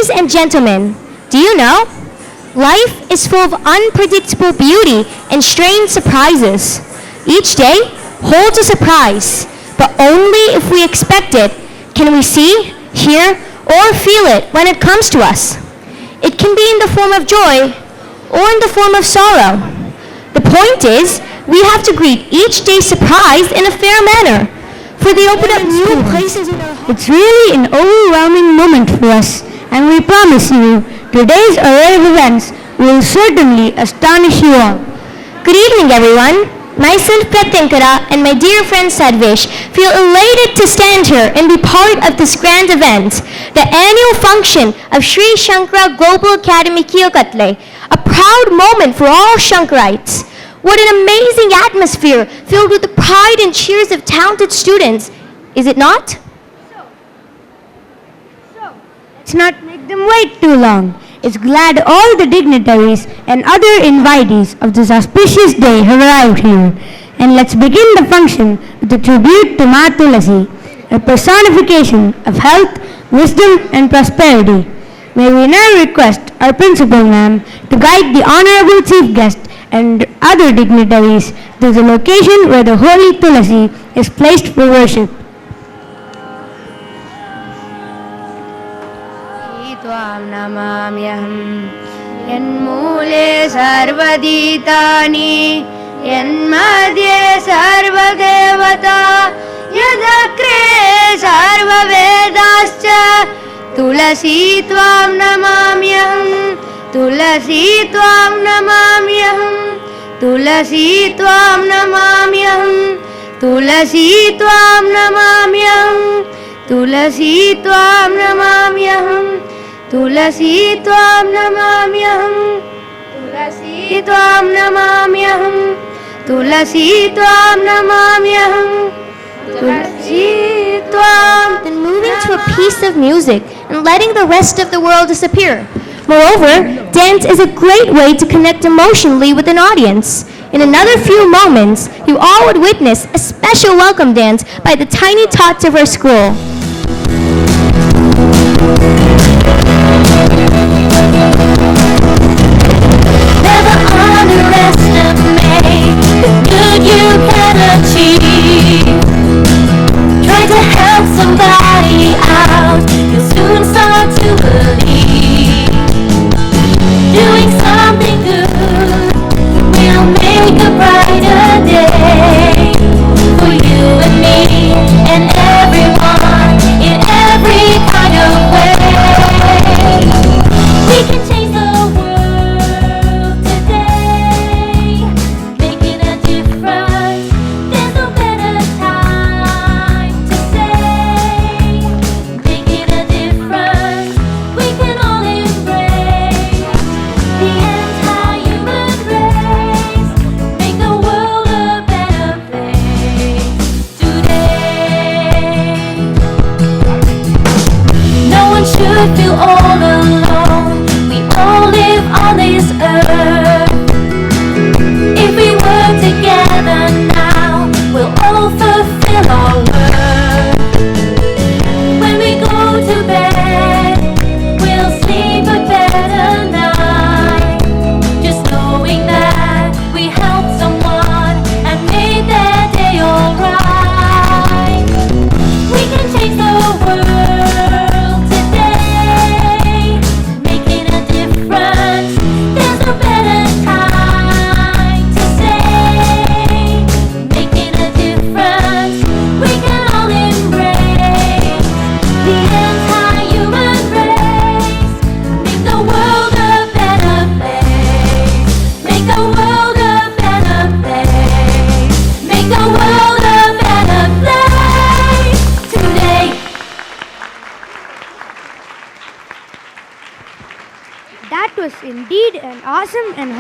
Ladies and gentlemen, do you know? Life is full of unpredictable beauty and strange surprises. Each day holds a surprise, but only if we expect it can we see, hear, or feel it when it comes to us. It can be in the form of joy or in the form of sorrow. The point is, we have to greet each day's surprise in a fair manner, for they open up new places in our hearts. It's really an overwhelming moment for us, and we promise you, today's array of events will certainly astonish you all. Good evening, everyone. Myself, Pratyankara, and my dear friend Sadvish feel elated to stand here and be part of this grand event, the annual function of Sri Shankara Global Academy Kiyokatle, a proud moment for all Shankarites. What an amazing atmosphere filled with the pride and cheers of talented students, is it not? Let's not make them wait too long. It's glad all the dignitaries and other invitees of this auspicious day have arrived here. And let's begin the function with a tribute to Ma Tulasi, a personification of health, wisdom, and prosperity. May we now request our principal ma'am to guide the honorable chief guest and other dignitaries to the location where the holy Tulasi is placed for worship. त्वां नमाम्यहम् यन्मूले सर्वदीतानि यन्मध्ये सर्वदेवता यदग्रे सर्ववेदाश्च तुलसी त्वां नमाम्यहम् तुलसी त्वां नमाम्यहम् तुलसी त्वां नमाम्यहम् तुलसी त्वां नमाम्यहम् तुलसी त्वां नमाम्यहम् तुलसी त्वां नमाम्यहम् तुलसी त्वां नमाम्यहम् तुलसी त्वां नमाम्यहम् तुलसी त्वां. Then moving to a piece of music and letting the rest of the world disappear. Moreover, dance is a great way to connect emotionally with an audience. In another few moments, you all would witness a special welcome dance by the tiny tots of our school. Never underestimate the good you can achieve. Try to help somebody out, you'll soon start to believe. Doing something good will make a brighter day for you and me and everyone in every kind of way. We can change the world today, making a difference. There's no better time to say, making a difference. We can all embrace the anti-human race, make the world a better place today. No one should feel all alone. We all live on this earth. If we work together now, we'll all fulfill our work. When we go to bed, we'll sleep a better night. Just knowing that we helped someone and made their day alright. We can change the world today, making a difference. There's no better time to say, making a difference. We can all embrace the anti-human race, make the world a better place, make the world a better place, make the world a better place today. That was indeed an awesome and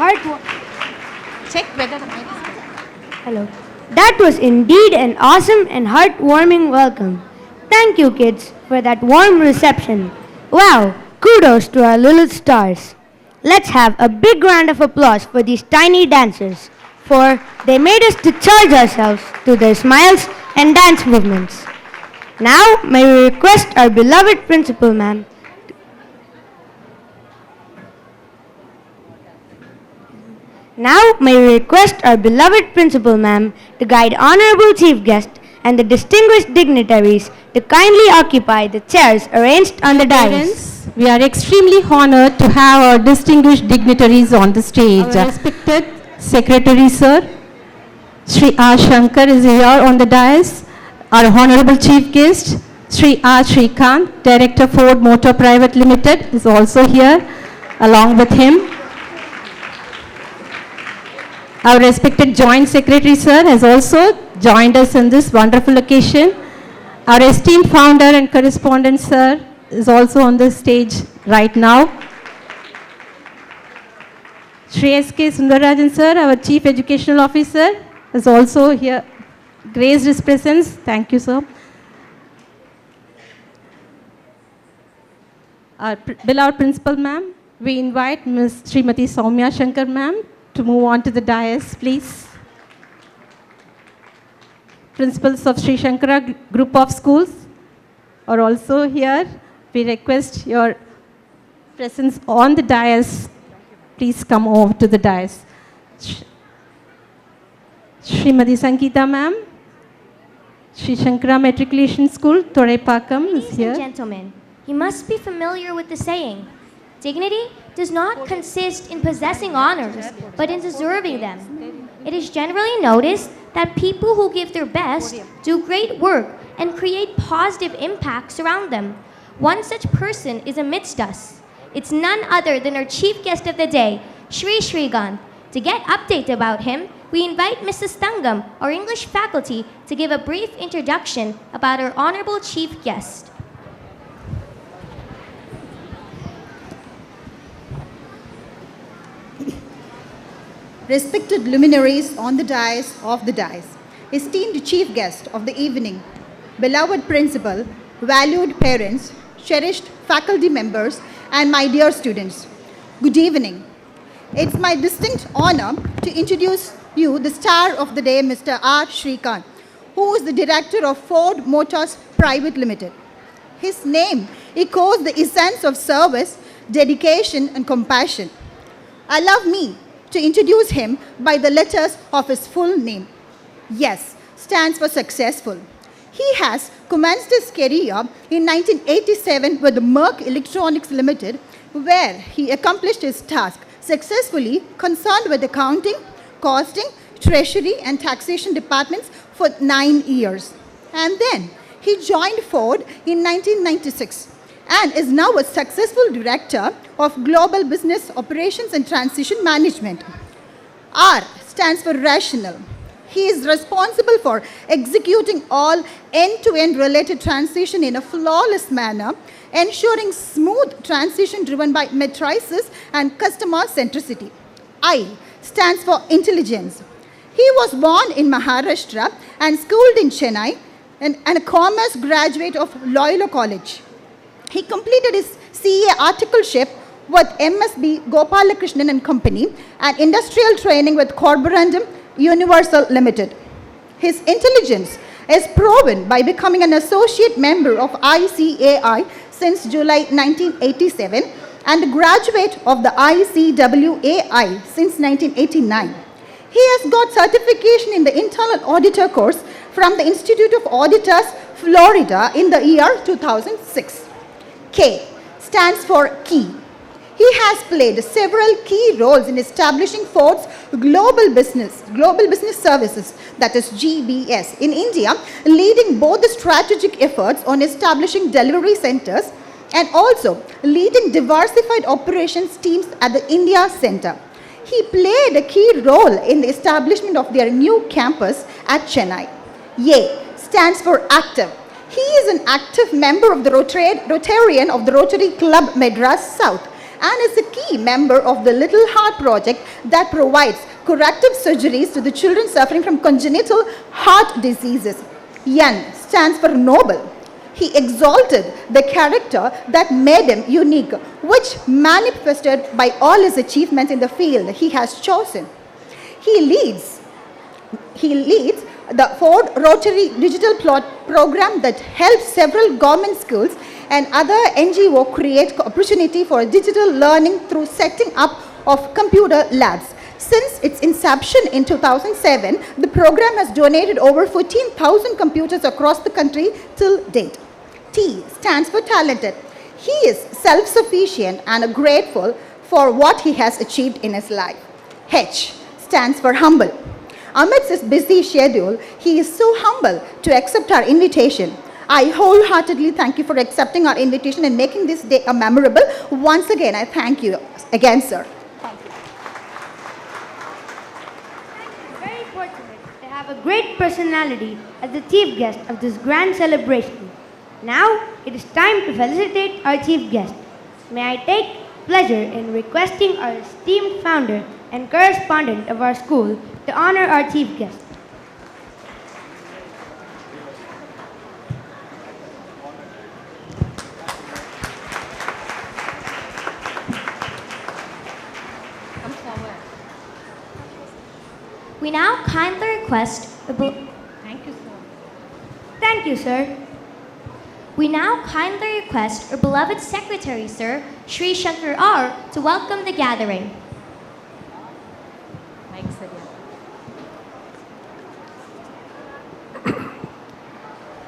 That was indeed an awesome and heartwarming welcome. Thank you, kids, for that warm reception. Wow, kudos to our little stars. Let's have a big round of applause for these tiny dancers, for they made us to charge ourselves to their smiles and dance movements. Now, may we request our beloved principal ma'am Now may we request our beloved Principal Ma'am to guide Honorable Chief Guest and the distinguished dignitaries to kindly occupy the chairs arranged on the dais. Parents, we are extremely honored to have our distinguished dignitaries on the stage. Our respected Secretary Sir, Sri R. Shankar is here on the dais. Our Honorable Chief Guest, Sri R. Shrikant, Director Ford Motor Private Limited, is also here along with him. Our respected Joint Secretary Sir has also joined us in this wonderful occasion. Our esteemed founder and correspondent Sir is also on the stage right now. Shri S.K. Sundarajan Sir, our Chief Educational Officer, is also here, graced his presence. Thank you, sir. Our beloved Principal Ma'am, we invite Ms. Srimati Soumya Shankar Ma'am to move on to the dais, please. Principals of Sri Shankara Group of Schools are also here. We request your presence on the dais. Please come over to the dais. Srimati Sankita Ma'am, Sri Shankara Matriculation School, Thoraipakam is Ladies here. and gentlemen, you must be familiar with the saying, dignity does not consist in possessing honors, but in deserving them. It is generally noticed that people who give their best do great work and create positive impacts around them. One such person is amidst us. It's none other than our chief guest of the day, Shri Shrikant. To get update about him, we invite Mrs. Thangam, our English faculty, to give a brief introduction about our honorable chief guest. Respected luminaries on the dais of the dais, esteemed chief guest of the evening, beloved principal, valued parents, cherished faculty members, and my dear students, good evening. It's my distinct honor to introduce you the star of the day, Mr. R. Shrikant, who is the director of Ford Motors Private Limited. His name echoes the essence of service, dedication, and compassion. Allow me to introduce him by the letters of his full name. Yes stands for successful. He has commenced his career in 1987 with Merck Electronics Limited, where he accomplished his task successfully, concerned with accounting, costing, treasury, and taxation departments for 9 years. And then he joined Ford in 1996 and is now a successful director of Global Business Operations and Transition Management. R stands for rational. He is responsible for executing all end-to-end related transition in a flawless manner, ensuring smooth transition driven by matrices and customer centricity. I stands for intelligence. He was born in Maharashtra and schooled in Chennai and a commerce graduate of Loyola College. He completed his CA articleship with MSB Gopalakrishnan and Company and industrial training with Corborandum Universal Limited. His intelligence is proven by becoming an associate member of ICAI since July 1987 and a graduate of the ICWAI since 1989. He has got certification in the internal auditor course from the Institute of Auditors, Florida in the year 2006. K stands for key. He has played several key roles in establishing Ford's global business services, that is GBS, in India, leading both the strategic efforts on establishing delivery centers and also leading diversified operations teams at the India Center. He played a key role in the establishment of their new campus at Chennai. Y stands for active. He is an active member of the Rotarian of the Rotary Club Madras South and is a key member of the Little Heart Project that provides corrective surgeries to the children suffering from congenital heart diseases. N stands for noble. He exalted the character that made him unique, which manifested by all his achievements in the field he has chosen. He leads the Ford Rotary Digital Program that helps several government schools and other NGO create opportunity for digital learning through setting up of computer labs. Since its inception in 2007, the program has donated over 14,000 computers across the country till date. T stands for talented. He is self-sufficient and grateful for what he has achieved in his life. H stands for humble. Amidst his busy schedule, he is so humble to accept our invitation. I wholeheartedly thank you for accepting our invitation and making this day a memorable. Once again, I thank you again, sir. Very fortunate to have a great personality as the chief guest of this grand celebration. Now it is time to felicitate our chief guest. May I take pleasure in requesting our esteemed founder and correspondent of our school to honor our chief guest. We now kindly request Thank you, sir. We now kindly request our beloved Secretary, Sir, Sri Shankar R, to welcome the gathering.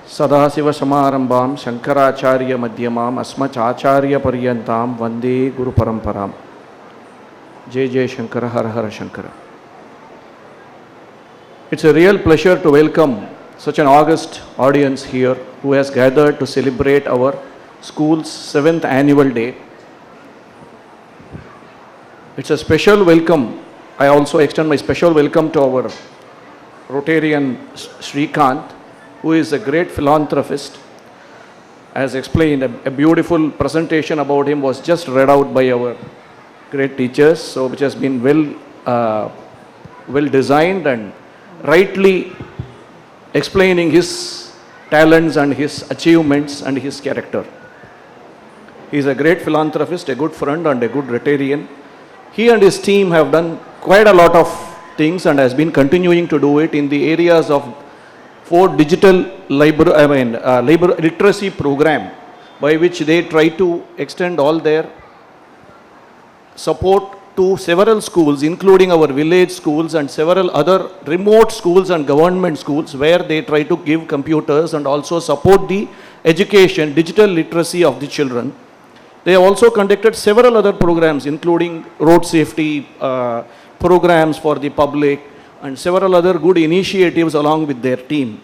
सदाशिवसमारंभां Shankaracharya मध्यमाम् अस्मचाचार्य पर्यन्तां वंदे गुरु परंपराम्. जय जय शंकर, हर हर Shankar. It's a real pleasure to welcome such an august audience here who has gathered to celebrate our school's 7th annual day. It's a special welcome. I also extend my special welcome to our Rotarian Srikant, who is a great philanthropist. As explained, a beautiful presentation about him was just read out by our great teachers, so which has been well designed and rightly explaining his talents and his achievements and his character. He is a great philanthropist, a good friend and a good Rotarian. He and his team have done quite a lot of things and has been continuing to do it in the areas of 4 digital literacy program, by which they try to extend all their support to several schools, including our village schools and several other remote schools and government schools, where they try to give computers and also support the education, digital literacy of the children. They have also conducted several other programs, including road safety programs for the public and several other good initiatives along with their team.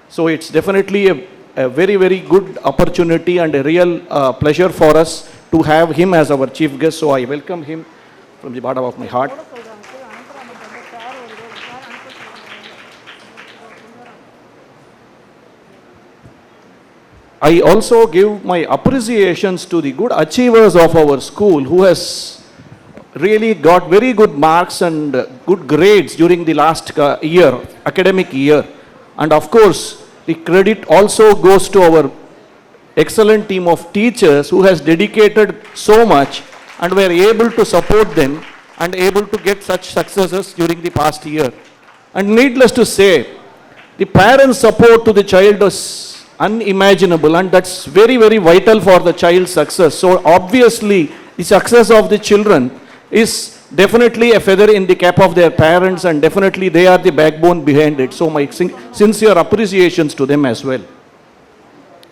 So it's definitely a very, very good opportunity and a real pleasure for us to have him as our chief guest. So I welcome him from the bottom of my heart. I also give my appreciations to the good achievers of our school who has really got very good marks and good grades during the last academic year. And of course, the credit also goes to our excellent team of teachers who has dedicated so much and were able to support them and able to get such successes during the past year. And needless to say, the parents' support to the child is unimaginable, and that's very, very vital for the child's success. So obviously, the success of the children is definitely a feather in the cap of their parents, and definitely they are the backbone behind it. So my sincere appreciations to them as well.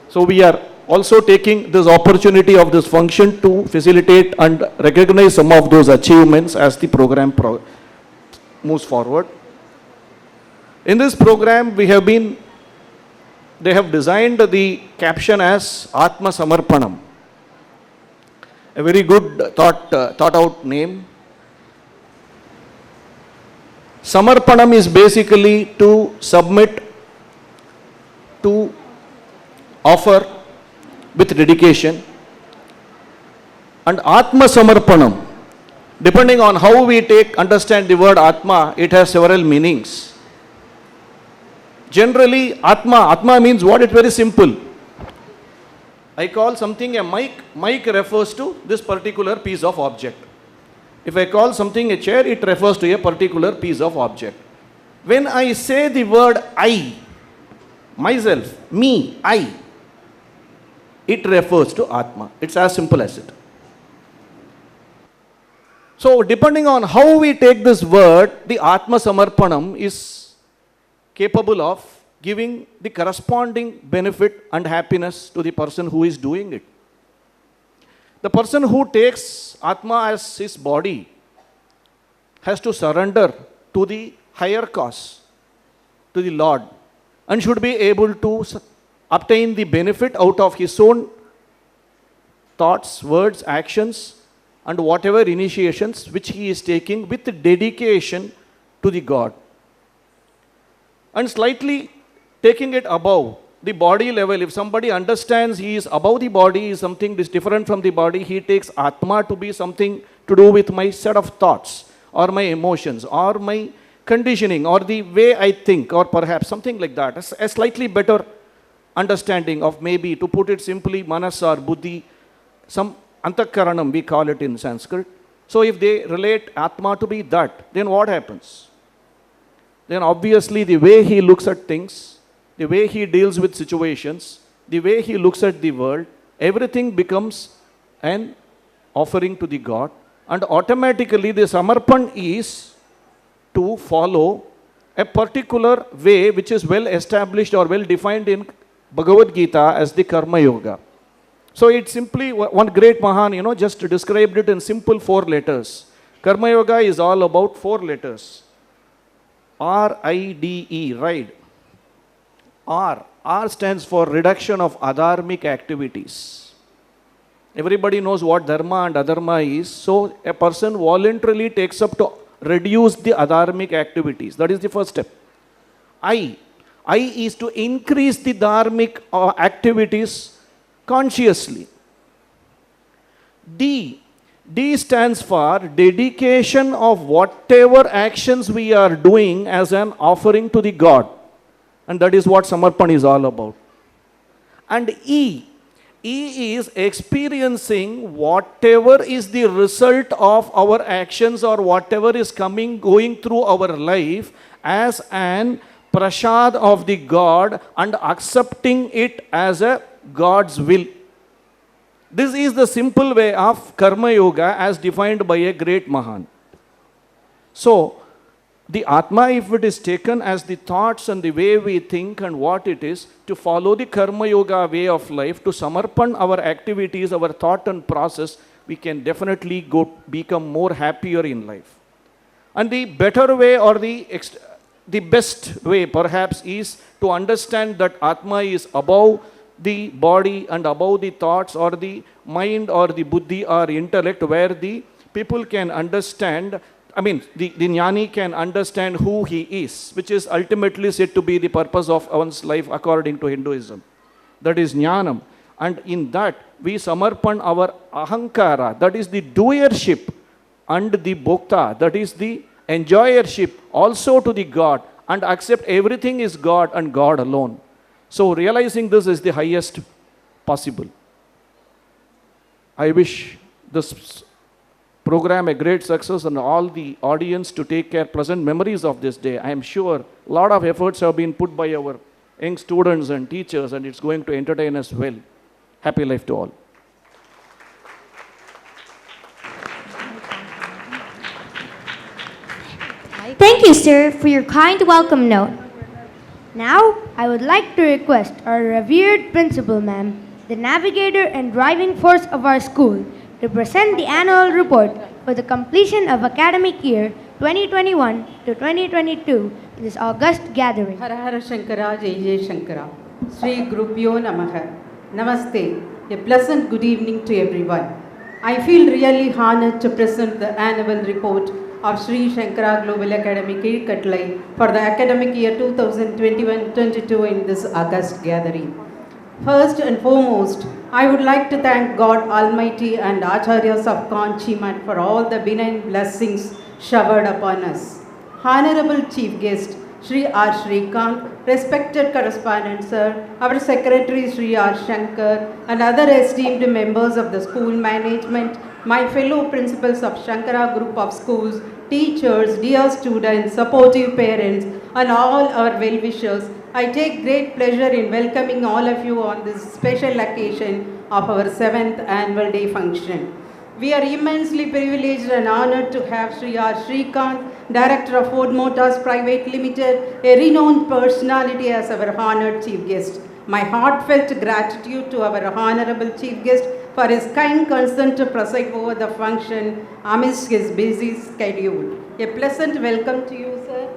So we are also taking this opportunity of this function to facilitate and recognize some of those achievements as the program moves forward. In this program, they have designed the caption as Atma Samarpanam. A very good thought out name. Samarpanam is basically to submit, to offer with dedication. And Atma Samarpanam, depending on how we understand the word Atma, it has several meanings. Generally, Atma means what? It's very simple. I call something a mic. Mic refers to this particular piece of object. If I call something a chair, it refers to a particular piece of object. When I say the word I, myself, me, I, it refers to Atma. It's as simple as it. So depending on how we take this word, the Atma Samarpanam is capable of giving the corresponding benefit and happiness to the person who is doing it. The person who takes Atma as his body has to surrender to the higher cause, to the Lord, and should be able to obtain the benefit out of his own thoughts, words, actions, and whatever initiations which he is taking with dedication to the God. And slightly taking it above the body level, if somebody understands he is above the body, is something is different from the body, he takes Atma to be something to do with my set of thoughts, or my emotions, or my conditioning, or the way I think, or perhaps something like that. A slightly better understanding of, maybe, to put it simply, manas or buddhi, some antakaranam we call it in Sanskrit. So if they relate Atma to be that, then what happens? Then obviously the way he looks at things, the way he deals with situations, the way he looks at the world, everything becomes an offering to the God. And automatically the Samarpan is to follow a particular way which is well established or well defined in Bhagavad Gita as the Karma Yoga. So it's simply, one great Mahan, just described it in simple 4 letters. Karma Yoga is all about 4 letters. R-I-D-E, ride. R stands for reduction of adharmic activities. Everybody knows what dharma and adharma is. So a person voluntarily takes up to reduce the adharmic activities. That is the first step. I is to increase the dharmic activities consciously. D stands for dedication of whatever actions we are doing as an offering to the God. And that is what Samarpan is all about. And E is experiencing whatever is the result of our actions or whatever is going through our life as an prasad of the God and accepting it as a God's will. This is the simple way of Karma Yoga as defined by a great Mahan. So, the Atma, if it is taken as the thoughts and the way we think and what it is, to follow the Karma Yoga way of life, to samarpan our activities, our thought and process, we can definitely become more happier in life. And the better way or the best way perhaps is to understand that Atma is above the body and above the thoughts or the mind or the buddhi or intellect, where the people can understand, the jnani can understand who he is, which is ultimately said to be the purpose of one's life according to Hinduism. That is jnanam. And in that, we samarpan our ahankara, that is the doership, and the bhokta, that is the enjoyership, also to the God, and accept everything is God and God alone. So realizing this is the highest possible. I wish this program a great success and all the audience to take care, pleasant memories of this day. I am sure a lot of efforts have been put by our young students and teachers, and it's going to entertain us well. Happy life to all. Thank you, sir, for your kind welcome note. Now, I would like to request our revered principal, ma'am, the navigator and driving force of our school, to present the annual report for the completion of academic year 2021 to 2022 in this august gathering. Hara Hara Shankara, Jai Jai Shankara. Sri Gurubhyo Namaha. Namaste. A pleasant good evening to everyone. I feel really honored to present the annual report of Sri Shankara Global Academy Kirkatlai for the academic year 2021-22 in this august gathering. First and foremost, I would like to thank God Almighty and Acharyas of Kanchi Math for all the benign blessings showered upon us. Honorable Chief Guest, Sri R. Shrikant, respected correspondent sir, our secretary Sri R. Shankar, and other esteemed members of the school management, my fellow principals of Shankara Group of Schools, teachers, dear students, supportive parents, and all our well-wishers, I take great pleasure in welcoming all of you on this special occasion of our 7th annual day function. We are immensely privileged and honored to have Sri R. Srikanth, Director of Ford Motors Private Limited, a renowned personality as our honored chief guest. My heartfelt gratitude to our honorable chief guest for his kind consent to preside over the function amidst his busy schedule. A pleasant welcome to you, sir.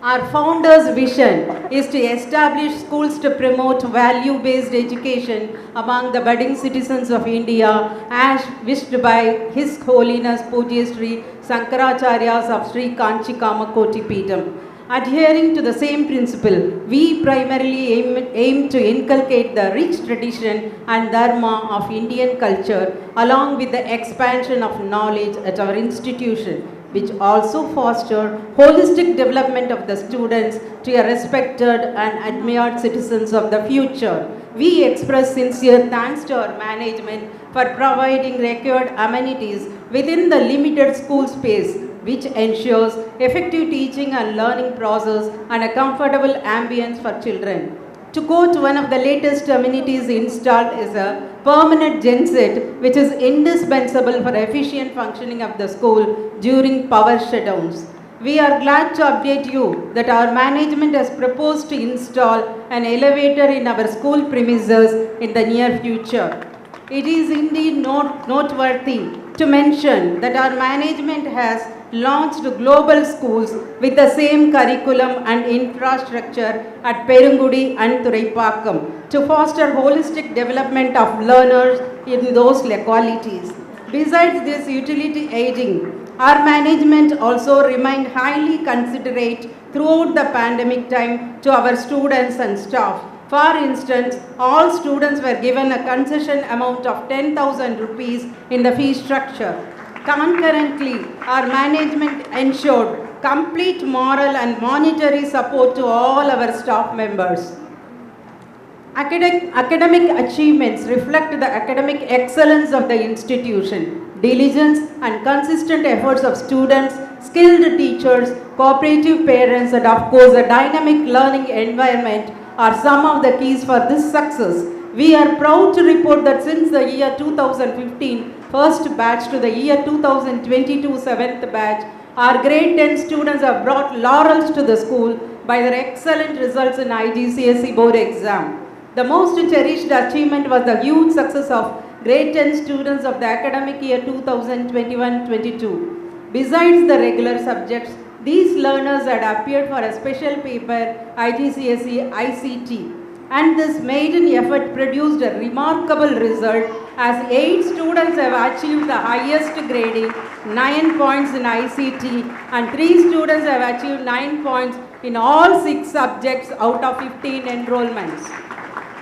Our founder's vision is to establish schools to promote value-based education among the budding citizens of India as wished by His Holiness Pujya Sri Sankaracharyas of Sri Kanchi Kamakoti Peetham. Adhering to the same principle, we primarily aim to inculcate the rich tradition and dharma of Indian culture along with the expansion of knowledge at our institution, which also foster holistic development of the students to a respected and admired citizens of the future. We express sincere thanks to our management for providing required amenities within the limited school space, which ensures effective teaching and learning process and a comfortable ambience for children. To quote one of the latest amenities installed is a permanent genset, which is indispensable for efficient functioning of the school during power shutdowns. We are glad to update you that our management has proposed to install an elevator in our school premises in the near future. It is indeed noteworthy to mention that our management has launched global schools with the same curriculum and infrastructure at Perungudi and Thuraipakkam to foster holistic development of learners in those localities. Besides this utility aiding, our management also remained highly considerate throughout the pandemic time to our students and staff. For instance, all students were given a concession amount of 10,000 rupees in the fee structure. Concurrently, our management ensured complete moral and monetary support to all our staff members. Academic achievements reflect the academic excellence of the institution. Diligence and consistent efforts of students, skilled teachers, cooperative parents, and of course a dynamic learning environment are some of the keys for this success. We are proud to report that since the year 2015, first batch to the year 2022, 7th batch, our grade 10 students have brought laurels to the school by their excellent results in IGCSE board exam. The most cherished achievement was the huge success of grade 10 students of the academic year 2021-22. Besides the regular subjects, these learners had appeared for a special paper, IGCSE ICT. And this maiden effort produced a remarkable result as 8 students have achieved the highest grading, 9 points in ICT, and 3 students have achieved 9 points in all 6 subjects out of 15 enrollments.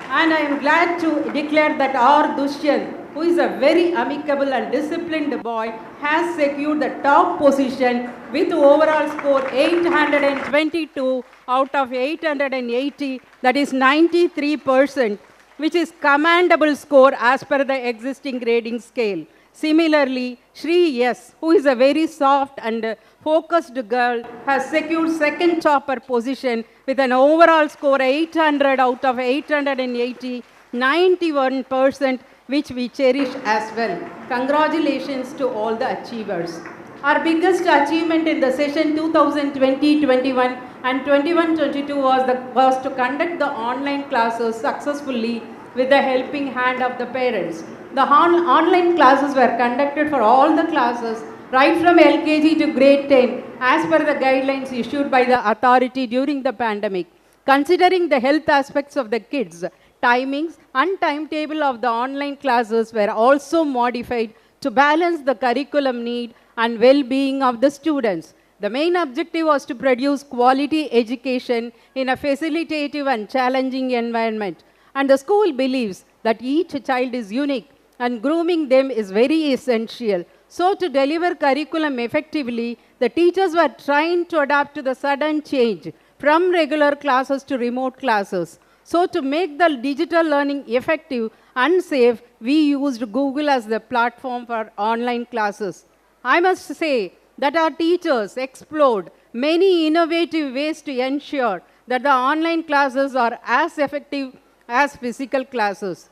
And I am glad to declare that our Dushyant, who is a very amicable and disciplined boy, has secured the top position with overall score 822 out of 880, that is 93%, which is commendable score as per the existing grading scale. Similarly, Shri S, who is a very soft and focused girl, has secured second topper position with an overall score 800 out of 880, 91%, which we cherish as well. Congratulations to all the achievers. Our biggest achievement in the session 2020-21 and 21-22 was to conduct the online classes successfully with the helping hand of the parents. The online classes were conducted for all the classes right from LKG to grade 10 as per the guidelines issued by the authority during the pandemic. Considering the health aspects of the kids, timings and timetable of the online classes were also modified to balance the curriculum need and well-being of the students. The main objective was to produce quality education in a facilitative and challenging environment. And the school believes that each child is unique and grooming them is very essential. So to deliver curriculum effectively, the teachers were trying to adapt to the sudden change from regular classes to remote classes. So to make the digital learning effective and safe, we used Google as the platform for online classes. I must say that our teachers explored many innovative ways to ensure that the online classes are as effective as physical classes.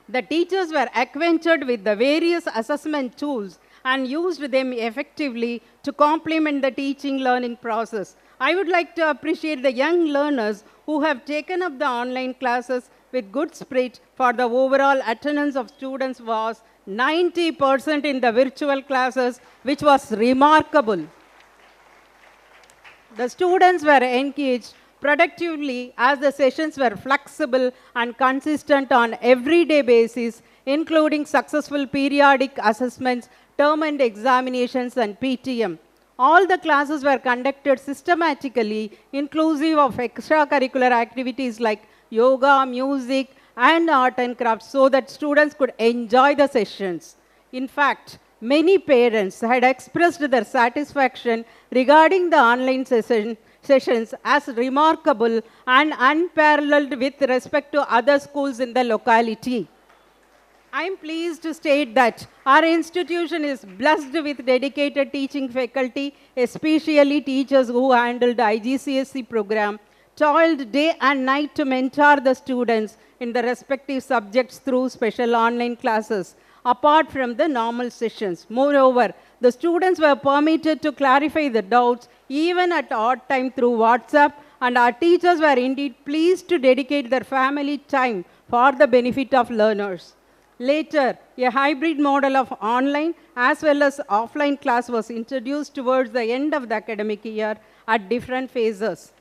The teachers were acquainted with the various assessment tools and used them effectively to complement the teaching learning process. I would like to appreciate the young learners who have taken up the online classes with good spirit, for the overall attendance of students was 90% in the virtual classes, which was remarkable. The students were engaged productively as the sessions were flexible and consistent on everyday basis, including successful periodic assessments, term end examinations, and PTM. All the classes were conducted systematically, inclusive of extracurricular activities like yoga, music, and art and crafts, so that students could enjoy the sessions. In fact, many parents had expressed their satisfaction regarding the online sessions as remarkable and unparalleled with respect to other schools in the locality. I am pleased to state that our institution is blessed with dedicated teaching faculty, especially teachers who handled the IGCSE program, toiled day and night to mentor the students in the respective subjects through special online classes, apart from the normal sessions. Moreover, the students were permitted to clarify the doubts even at odd time through WhatsApp, and our teachers were indeed pleased to dedicate their family time for the benefit of learners. Later, a hybrid model of online as well as offline class was introduced towards the end of the academic year at different phases.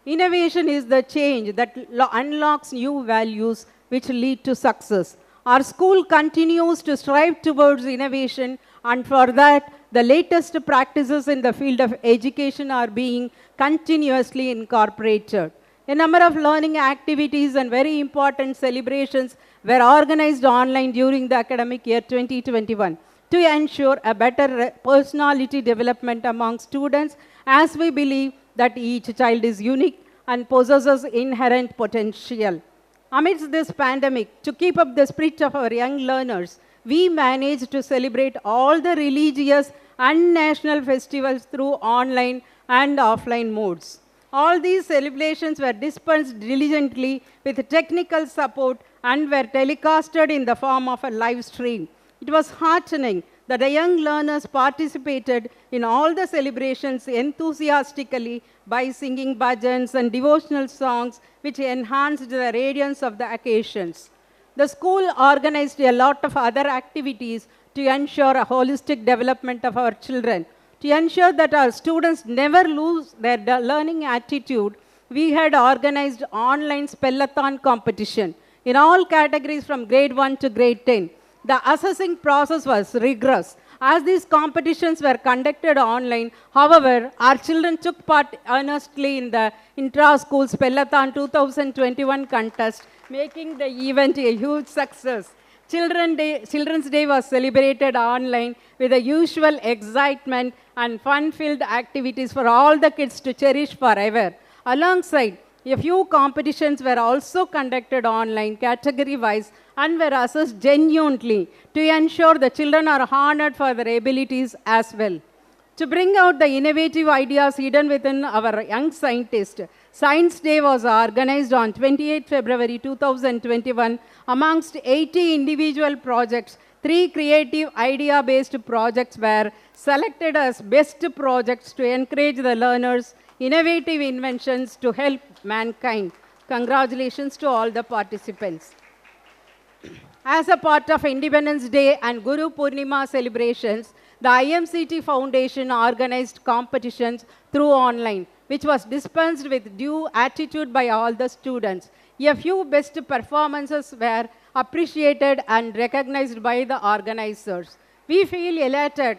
Innovation is the change that unlocks new values which lead to success. Our school continues to strive towards innovation, and for that, the latest practices in the field of education are being continuously incorporated. A number of learning activities and very important celebrations were organized online during the academic year 2021 to ensure a better personality development among students, as we believe that each child is unique and possesses inherent potential. Amidst this pandemic, to keep up the spirit of our young learners, we managed to celebrate all the religious and national festivals through online and offline modes. All these celebrations were dispensed diligently with technical support and were telecasted in the form of a live stream. It was heartening that the young learners participated in all the celebrations enthusiastically by singing bhajans and devotional songs which enhanced the radiance of the occasions. The school organized a lot of other activities to ensure a holistic development of our children. To ensure that our students never lose their learning attitude, we had organized online spellathon competition in all categories from grade 1 to grade 10. The assessing process was rigorous. As these competitions were conducted online, however, our children took part earnestly in the intra-school spellathon 2021 contest, making the event a huge success. Children's Day was celebrated online with the usual excitement and fun-filled activities for all the kids to cherish forever. Alongside, a few competitions were also conducted online, category-wise, and were assessed genuinely to ensure the children are honored for their abilities as well. To bring out the innovative ideas hidden within our young scientists, Science Day was organized on 28 February 2021 amongst 80 individual projects. 3 creative idea-based projects were selected as best projects to encourage the learners' innovative inventions to help mankind. Congratulations to all the participants. As a part of Independence Day and Guru Purnima celebrations, the IMCT Foundation organized competitions through online, which was dispensed with due attitude by all the students. A few best performances were appreciated and recognized by the organizers. We feel elated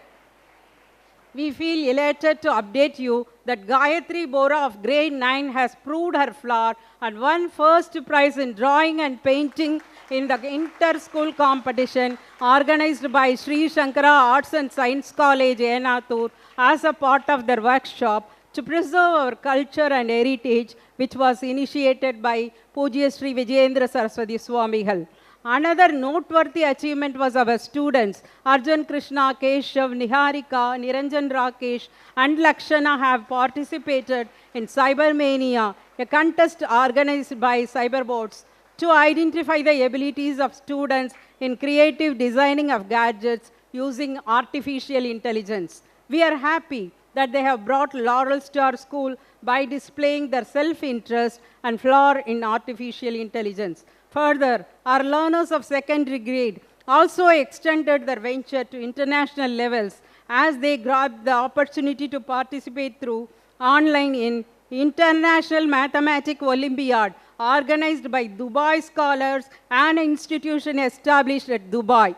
to update you that Gayatri Bora of grade 9 has proved her flower and won first prize in drawing and painting in the inter-school competition organized by Sri Shankara Arts and Science College, Enathur, as a part of their workshop to preserve our culture and heritage, which was initiated by Pujya Sri Vijayendra Saraswati Swamigal. Another noteworthy achievement was our students. Arjun Krishna, Keshav, Niharika, Niranjan Rakesh, and Lakshana have participated in Cybermania, a contest organized by Cyberbots, to identify the abilities of students in creative designing of gadgets using artificial intelligence. We are happy that they have brought laurels to our school by displaying their self-interest and flair in artificial intelligence. Further, our learners of secondary grade also extended their venture to international levels as they grabbed the opportunity to participate through online in International Mathematics Olympiad organized by Dubai scholars and an institution established at Dubai.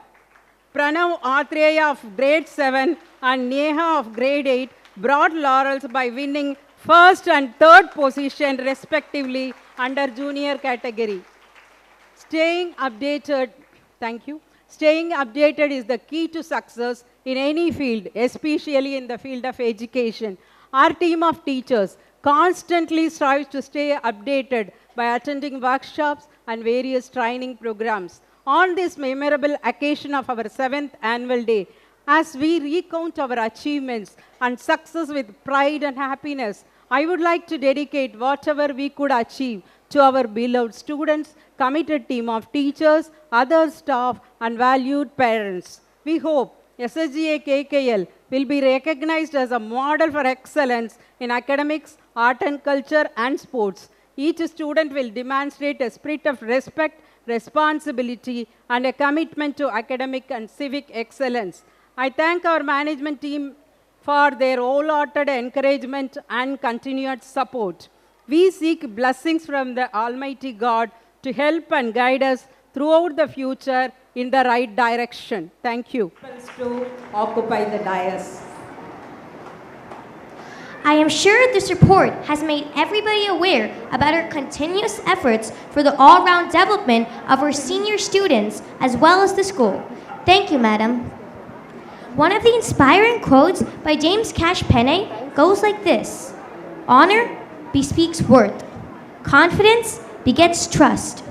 Pranav Atreya of grade 7 and Neha of grade 8 brought laurels by winning first and third position respectively under junior category. Staying updated, thank you. Staying updated is the key to success in any field, especially in the field of education. Our team of teachers constantly strives to stay updated by attending workshops and various training programs. On this memorable occasion of our 7th annual day, as we recount our achievements and success with pride and happiness, I would like to dedicate whatever we could achieve to our beloved students, committed team of teachers, other staff, and valued parents. We hope SSGA KKL will be recognized as a model for excellence in academics, art and culture, and sports. Each student will demonstrate a spirit of respect, responsibility, and a commitment to academic and civic excellence. I thank our management team for their wholehearted encouragement and continued support. We seek blessings from the Almighty God to help and guide us throughout the future in the right direction. Thank you. To occupy the dais. I am sure this report has made everybody aware about our continuous efforts for the all-round development of our senior students as well as the school. Thank you, Madam. One of the inspiring quotes by James Cash Penney goes like this: "Honor bespeaks worth. Confidence begets trust.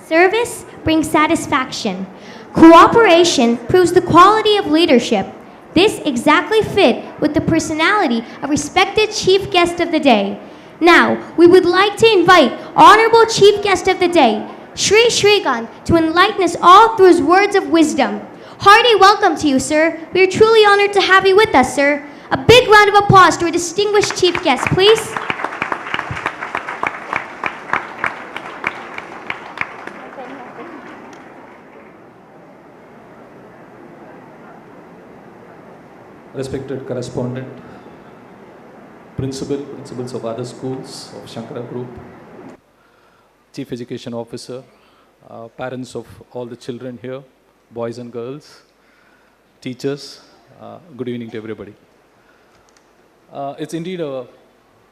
Service brings satisfaction. Cooperation proves the quality of leadership." This exactly fit with the personality of respected chief guest of the day. Now, we would like to invite Honorable Chief Guest of the Day, Shri Shrikant, to enlighten us all through his words of wisdom. Hearty welcome to you, sir. We are truly honored to have you with us, sir. A big round of applause to our distinguished chief guest, please. Respected correspondent, principals of other schools of Shankara Group, Chief Education Officer, parents of all the children here, boys and girls, teachers, good evening to everybody. It's indeed a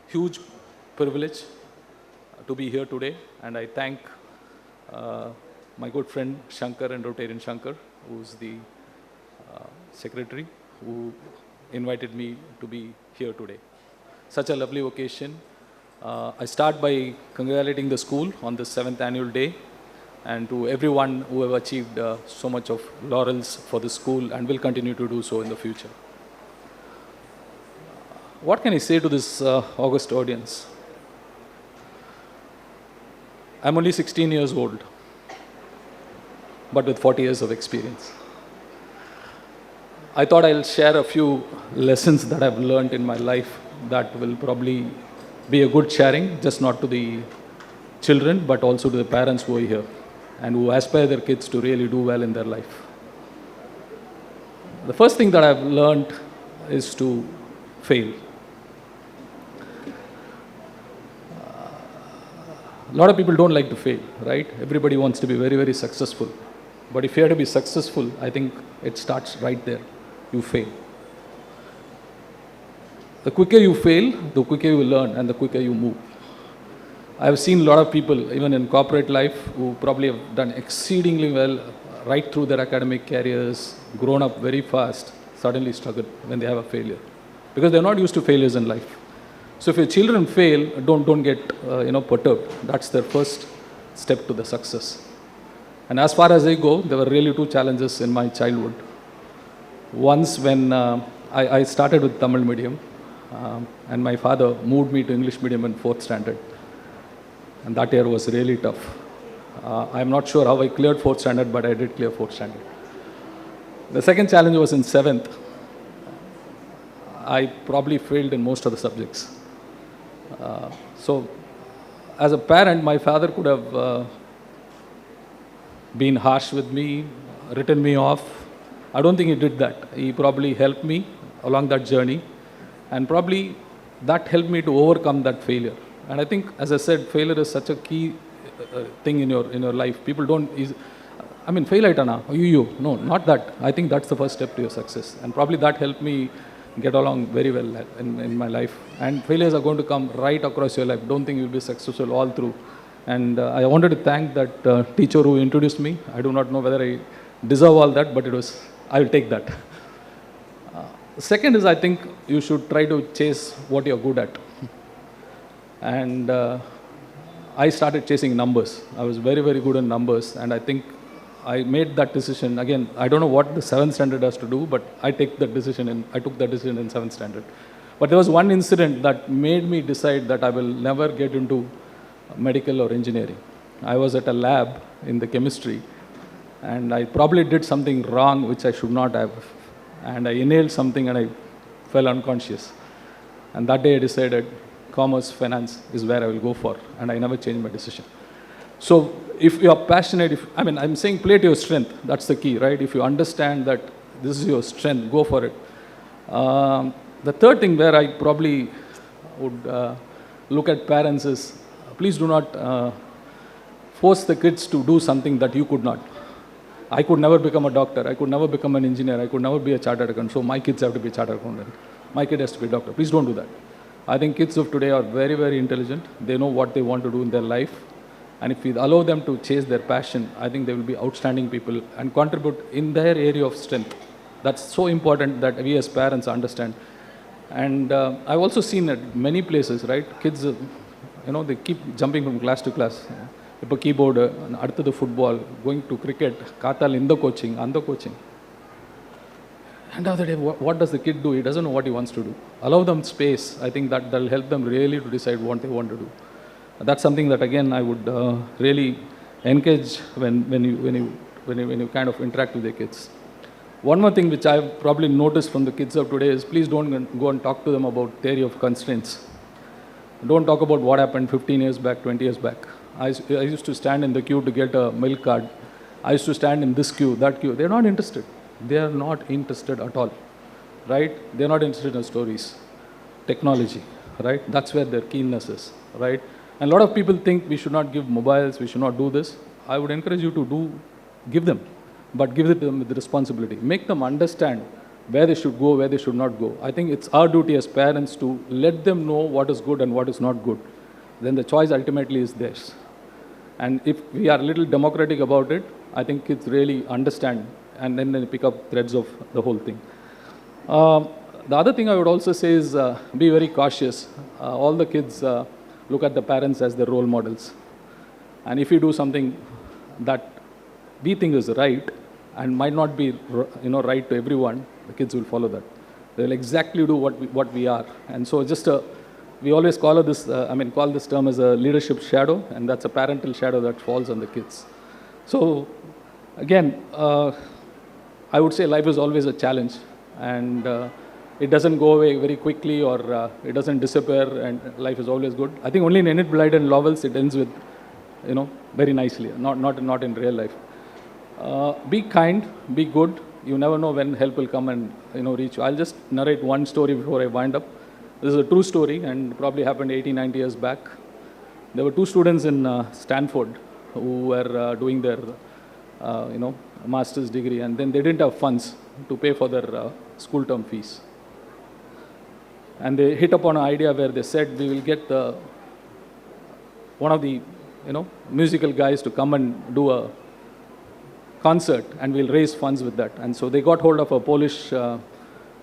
huge privilege to be here today, and I thank my good friend Shankar and Rotarian Shankar, who's the secretary, who invited me to be here today. Such a lovely occasion. I start by congratulating the school on the 7th annual day, and to everyone who have achieved so much of laurels for the school and will continue to do so in the future. What can I say to this august audience? I'm only 16 years old, but with 40 years of experience. I thought I'll share a few lessons that I've learned in my life that will probably be a good sharing, just not to the children, but also to the parents who are here and who aspire their kids to really do well in their life. The first thing that I've learned is to fail. A lot of people don't like to fail, right? Everybody wants to be very, very successful. But if you have to be successful, I think it starts right there. You fail. The quicker you fail, the quicker you learn and the quicker you move. I've seen a lot of people, even in corporate life, who probably have done exceedingly well right through their academic careers, grown up very fast, suddenly struggle when they have a failure. Because they're not used to failures in life. So if your children fail, don't get perturbed. That's their first step to the success. And as far as I go, there were really two challenges in my childhood. Once when I started with Tamil medium, and my father moved me to English medium in 4th standard. And that year was really tough. I'm not sure how I cleared 4th standard, but I did clear 4th standard. The second challenge was in 7th. I probably failed in most of the subjects. So, as a parent, my father could have been harsh with me, written me off. I don't think he did that. He probably helped me along that journey, and probably that helped me to overcome that failure. And I think, as I said, failure is such a key thing in your life. People don't, fail aitana, no, not that. I think that's the first step to your success. And probably that helped me get along very well in my life. And failures are going to come right across your life. Don't think you'll be successful all through. And I wanted to thank that teacher who introduced me. I do not know whether I deserve all that, but I will take that. Second is, I think you should try to chase what you're good at. And I started chasing numbers. I was very, very good in numbers, and I think I made that decision. Again, I don't know what the 7th standard has to do, but I took that decision in 7th standard. But there was one incident that made me decide that I will never get into medical or engineering. I was at a lab in the chemistry, and I probably did something wrong which I should not have. And I inhaled something and I fell unconscious. And that day I decided commerce, finance is where I will go for, and I never changed my decision. So if you are passionate, I'm saying play to your strength. That's the key, right? If you understand that this is your strength, go for it. The third thing where I probably would look at parents is, please do not force the kids to do something that you could not. I could never become a doctor. I could never become an engineer. I could never be a chartered accountant. So my kids have to be a chartered accountant. My kid has to be a doctor. Please don't do that. I think kids of today are very, very intelligent. They know what they want to do in their life. And if we allow them to chase their passion, I think they will be outstanding people and contribute in their area of strength. That's so important that we as parents understand. And I've also seen at many places, right? Kids, they keep jumping from class to class. இப்போ keyboard, அடுத்தது football, going to cricket, காத்தால் இந்த coaching, அந்த coaching. End of the day, what does the kid do? He doesn't know what he wants to do. Allow them space. I think that will help them really to decide what they want to do. That's something that, again, I would really encourage when you kind of interact with the kids. One more thing which I've probably noticed from the kids of today is, please don't go and talk to them about theory of constraints. Don't talk about what happened 15 years back, 20 years back. I used to stand in the queue to get a milk card. I used to stand in this queue, that queue. They're not interested. They are not interested at all, right? They're not interested in stories, technology, right? That's where their keenness is, right? And a lot of people think we should not give mobiles, we should not do this. I would encourage you to give them, but give it to them with responsibility. Make them understand where they should go, where they should not go. I think it's our duty as parents to let them know what is good and what is not good. Then the choice ultimately is theirs. And if we are a little democratic about it, I think kids really understand, and then they pick up threads of the whole thing. The other thing I would also say is be very cautious. All the kids look at the parents as their role models. And if you do something that we think is right and might not be right to everyone, the kids will follow that. They will exactly do what we are. And so we always call this term as a leadership shadow, and that's a parental shadow that falls on the kids. So again, I would say life is always a challenge, and it doesn't go away very quickly, or it doesn't disappear, and life is always good. I think only in Enid Blyton novels it ends with, very nicely, not in real life. Be kind, be good. You never know when help will come and reach you. I'll just narrate one story before I wind up. This is a true story and probably happened 80, 90 years back. There were two students in Stanford who were doing their, master's degree, and then they didn't have funds to pay for their school term fees. And they hit upon an idea where they said, we will get one of the, musical guys to come and do a concert, and we'll raise funds with that. And so they got hold of a Polish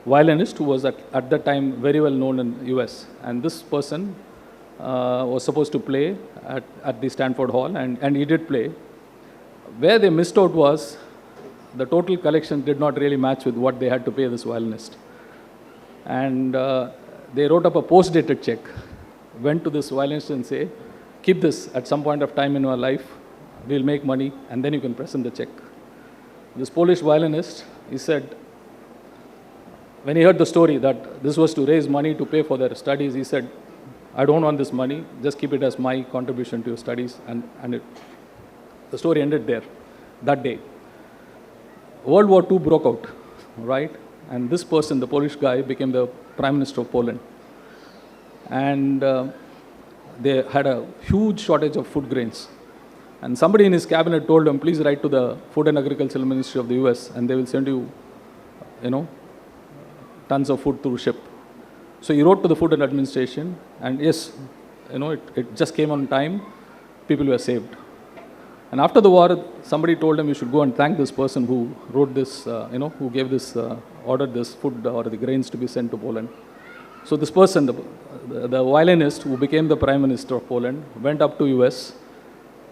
violinist who was at that time very well known in the US. And this person was supposed to play at the Stanford Hall, and he did play. Where they missed out was the total collection did not really match with what they had to pay this violinist. And they wrote up a post-dated check, went to this violinist and say, keep this at some point of time in your life. We'll make money, and then you can present the check. This Polish violinist, he said, when he heard the story that this was to raise money to pay for their studies, he said, I don't want this money, just keep it as my contribution to your studies. And the story ended there, that day. World War II broke out, right? And this person, the Polish guy, became the Prime Minister of Poland. And they had a huge shortage of food grains. And somebody in his cabinet told him, please write to the Food and Agricultural Ministry of the US, and they will send you, tons of food through ship. So he wrote to the Food and Administration, and yes, it just came on time. People were saved. And after the war, somebody told him you should go and thank this person who wrote this, who gave this, ordered this food or the grains to be sent to Poland. So this person, the violinist who became the Prime Minister of Poland, went up to US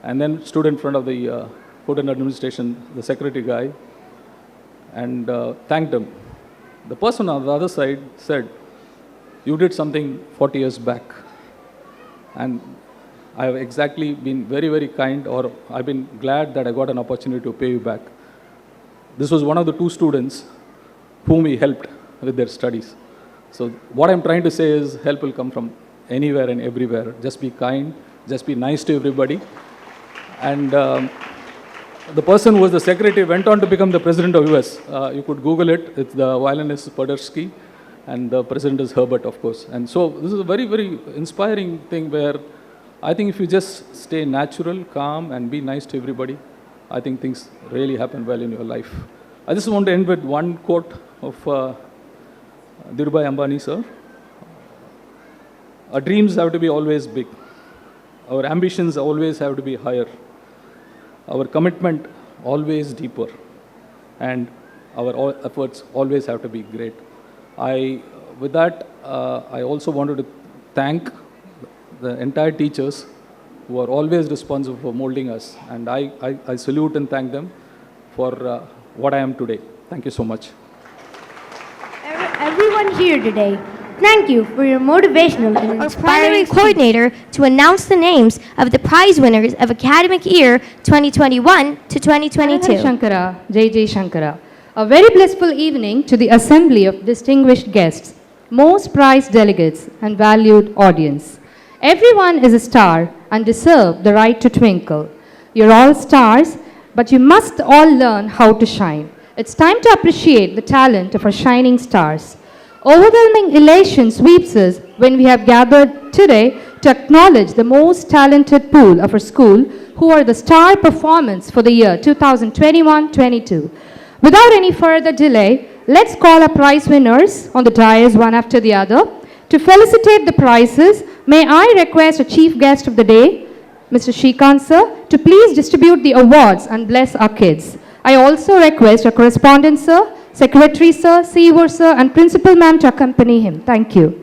and then stood in front of the Food and Administration, the secretary guy, and thanked him. The person on the other side said, you did something 40 years back. And I have exactly been very, very kind, or I've been glad that I got an opportunity to pay you back. This was one of the 2 students whom he helped with their studies. So what I'm trying to say is help will come from anywhere and everywhere. Just be kind, just be nice to everybody. And the person who was the secretary went on to become the president of US. You could Google it. It's the violinist Podersky, and the president is Herbert, of course. And so this is a very, very inspiring thing where I think if you just stay natural, calm, and be nice to everybody, I think things really happen well in your life. I just want to end with one quote of Dhirubhai Ambani, sir. Our dreams have to be always big. Our ambitions always have to be higher. Our commitment always deeper. And our efforts always have to be great. With that, I also wanted to thank the entire teachers who are always responsible for molding us. And I salute and thank them for what I am today. Thank you so much. Everyone here today, thank you for your motivational and Our inspiring primary coordinator to announce the names of the prize winners of academic year 2021 to 2022. Shankara, J. Shankara. A very blissful evening to the assembly of distinguished guests, most prized delegates, and valued audience. Everyone is a star and deserve the right to twinkle. You're all stars, but you must all learn how to shine. It's time to appreciate the talent of our shining stars. Overwhelming elation sweeps us when we have gathered today to acknowledge the most talented pool of our school who are the star performance for the year 2021-22. Without any further delay, let's call our prize winners on the dais one after the other. To felicitate the prizes, may I request a chief guest of the day, Mr. Shrikant sir, to please distribute the awards and bless our kids. I also request a correspondent sir, secretary sir, CEO sir, and principal ma'am to accompany him. Thank you.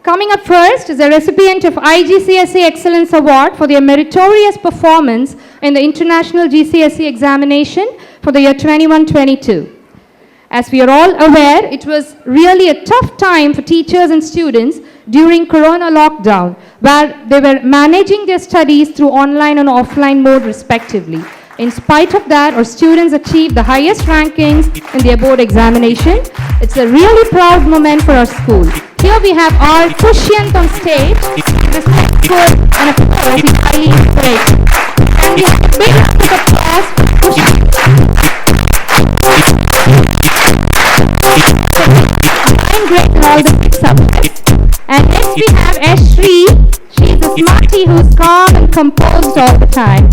Coming up first is a recipient of IGCSE Excellence Award for their meritorious performance in the International GCSE examination for the year 21-22. As we are all aware, it was really a tough time for teachers and students during Corona lockdown, where they were managing their studies through online and offline mode respectively. In spite of that, our students achieved the highest rankings in their board examination. It's a really proud moment for our school. Here we have our Kushyant on stage, respectful and of course he's highly inspirational. And we have a big round of applause for Kushyant. 9th grade in all the 6 subjects. And next we have Ashri. She's a smarty who's calm and composed all the time.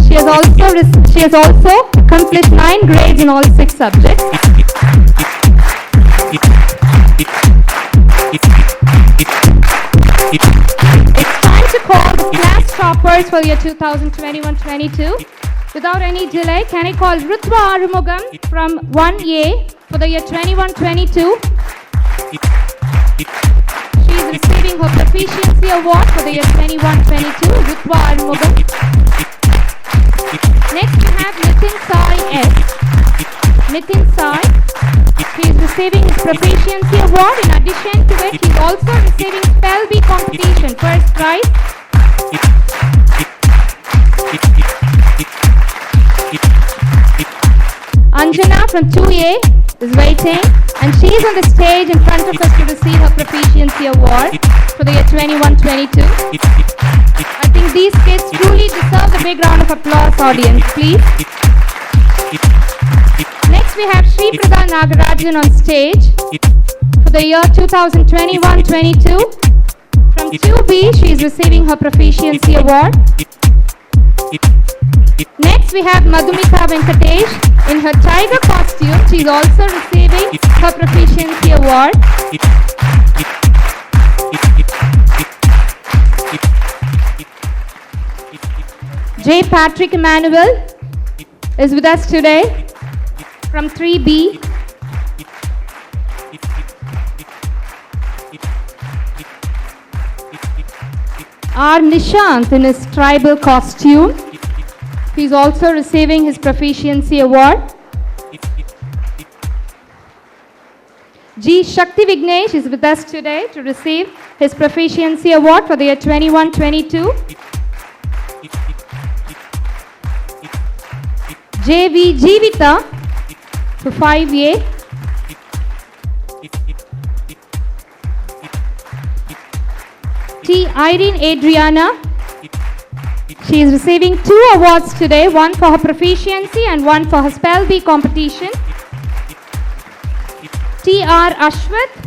She has also accomplished 9 grades in all 6 subjects. It's time to call the class toppers for year 2021-22. Without any delay, can I call Rutva Arumugam from 1A for the year 21-22. She is receiving her proficiency award for the year 21-22. Rutva Arumugam. Next we have Nitin Sai S. Nitin Sai. He is receiving his proficiency award. In addition to it, he is also receiving Spell Bee first prize. Anjana from 2A is waiting, and she is on the stage in front of us to receive her Proficiency Award for the year 21-22. I think these kids truly deserve a big round of applause, audience, please. Next we have Sri Prada Nagarajan on stage for the year 2021-22. From 2B, she is receiving her Proficiency Award. Next we have Madhumita Venkatesh in her tiger costume. She is also receiving her Proficiency Award. J. Patrick Emmanuel is with us today from 3B. R. Nishant in his tribal costume. He is also receiving his Proficiency Award. G. Shakti Vignesh is with us today to receive his Proficiency Award for the year 21-22. J.V. Jeevita for 5A. T. Irene Adriana. She is receiving 2 awards today, one for her proficiency and one for her spell bee competition. T. R. Ashwath.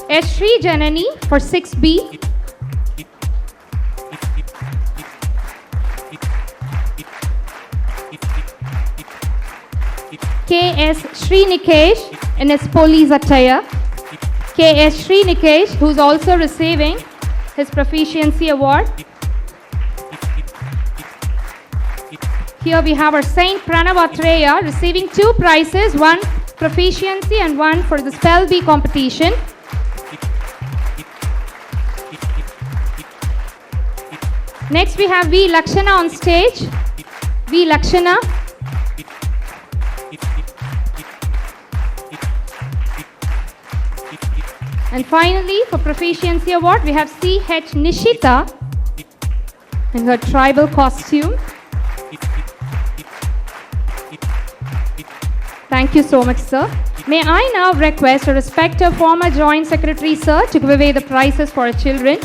S. Sri Janani for 6B. K.S. Srinikesh in his police attire. K.S. Srinikesh, who is also receiving his Proficiency Award. Here we have our Saint Pranav Atreya receiving 2 prizes, one proficiency and one for the spell bee competition. Next we have V. Lakshana on stage. V. Lakshana. And finally, for Proficiency Award, we have C.H. Nishita in her tribal costume. Thank you so much, sir. May I now request a respected former Joint Secretary, sir, to give away the prizes for our children.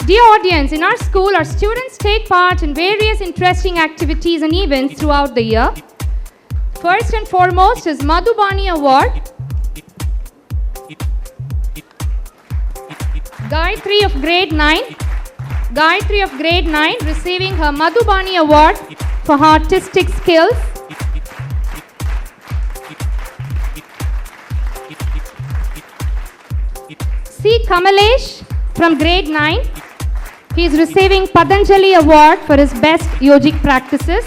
Dear audience, in our school, our students take part in various interesting activities and events throughout the year. First and foremost is Madhubani Award. Gayatri of grade 9. Gayatri of grade 9 receiving her Madhubani Award for her artistic skills. C. Kamalesh from grade 9. He is receiving Patanjali Award for his best yogic practices.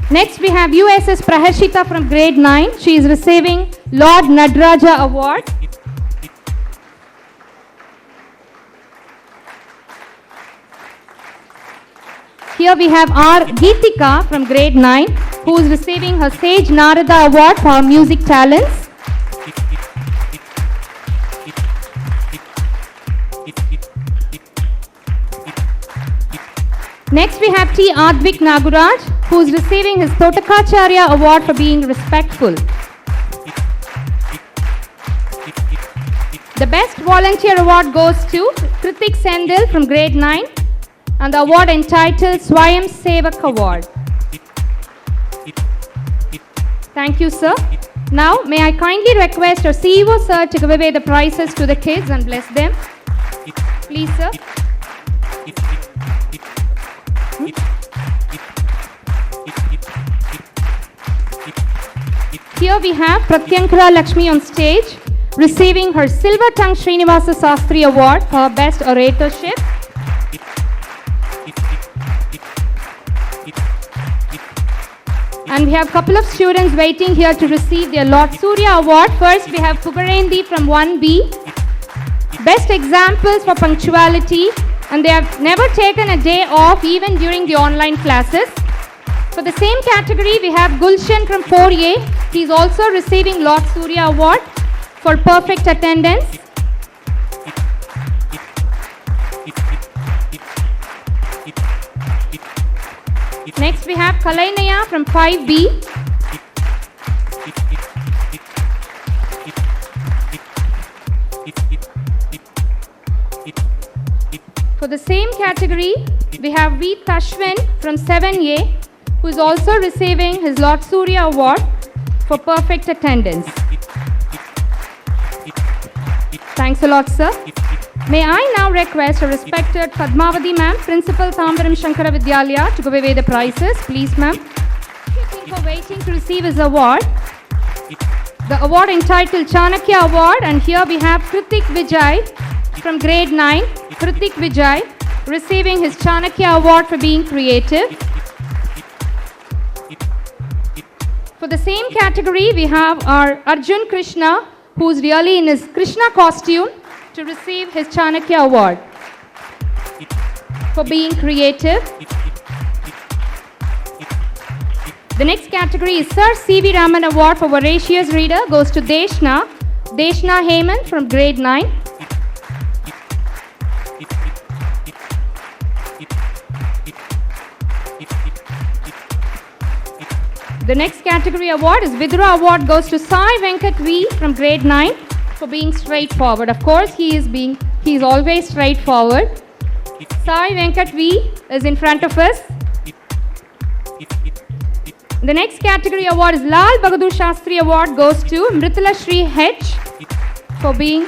Next we have USS Praharshita from grade 9. She is receiving Lord Nadraja Award. Here we have R. Geetika from grade 9, who is receiving her Sage Narada Award for her music talents. Next we have T. Advik Naguraj, who is receiving his Totakacharya Award for being respectful. The Best Volunteer Award goes to Kritik Sendil from grade 9, and the award entitled Swayam Sevak Award. Thank you, sir. Now, may I kindly request our CEO, sir, to give away the prizes to the kids and bless them. Please, sir. Here we have Pratyankara Lakshmi on stage, receiving her Silver Tongue Srinivasa Sastri Award for her best oratorship. And we have a couple of students waiting here to receive their Lord Surya Award. First, we have Pugarendi from 1B. Best examples for punctuality, and they have never taken a day off even during the online classes. For the same category, we have Gulshan from 4A. He is also receiving Lord Surya Award for perfect attendance. Next, we have Kalainaya from 5B. For the same category, we have V. Tashwin from 7A, who is also receiving his Lord Surya Award for perfect attendance. Thanks a lot, sir. May I now request a respected Padmavati ma'am, Principal Thambaram Shankara Vidyalaya, to give away the prizes. Please, ma'am. Thank you for waiting to receive his award. The award entitled Chanakya Award, and here we have Kritik Vijay from grade 9. Kritik Vijay receiving his Chanakya Award for being creative. For the same category, we have our Arjun Krishna, who is really in his Krishna costume, to receive his Chanakya Award for being creative. The next category is Sir C.V. Raman Award for Voracious Reader goes to Deshna Heyman from grade 9. The next category award is Vidura Award goes to Sai Venkat V from grade 9 for being straightforward. Of course, he is always straightforward. Sai Venkat V is in front of us. The next category award is Lal Bahadur Shastri Award goes to Mritala Shri H for being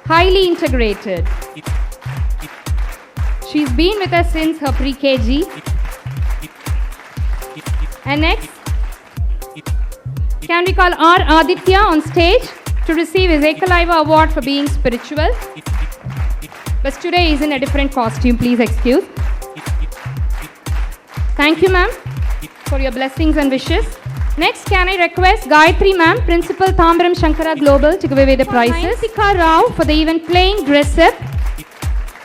highly integrated. She's been with us since her pre-KG. And next, can we call R. Aditya on stage to receive his Ekalaiva Award for being spiritual? But today he's in a different costume, please excuse. Thank you, ma'am, for your blessings and wishes. Next, can I request Gayatri ma'am, Principal Thambaram Shankara Global, to give away the prizes. Nayantika Rao for the event playing dress up.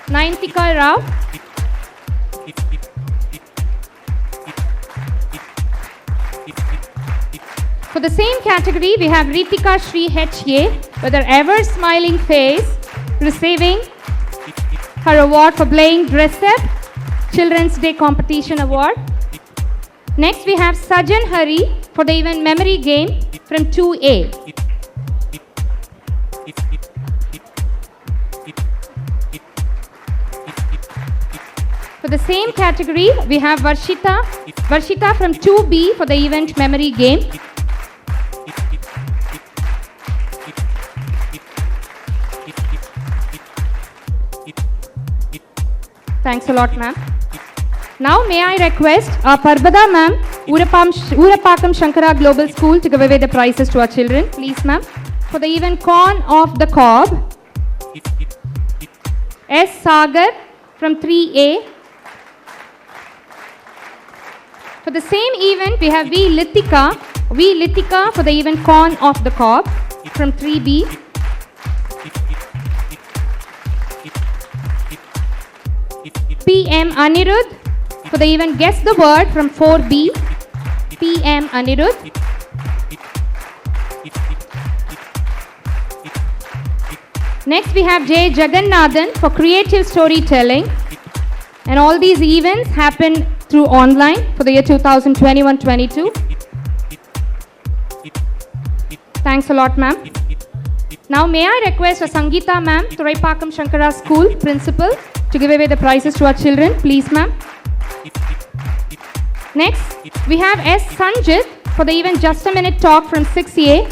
Nayantika Rao. For the same category, we have Ritika Shri H.A. with her ever smiling face, receiving her award for playing dress up, Children's Day Competition Award. Next, we have Sajan Hari for the event memory game from 2A. For the same category, we have Varshita from 2B for the event memory game. Thanks a lot, ma'am. Now, may I request our Parbada ma'am, Urapakam Shankara Global School, to give away the prizes to our children. Please, ma'am. For the event Corn of the Cob, S. Sagar from 3A. For the same event, we have V. Litika for the event Corn of the Cob from 3B. PM Anirudh for the event Guess the Word from 4B. PM Anirudh. Next, we have J. Jagannathan for creative storytelling. And all these events happen through online for the year 2021-22. Thanks a lot, ma'am. Now, may I request a Sangeeta ma'am, Thuraipakam Shankara School Principal, to give away the prizes to our children. Please, ma'am. Next, we have S. Sanjit for the event Just a Minute Talk from 6A.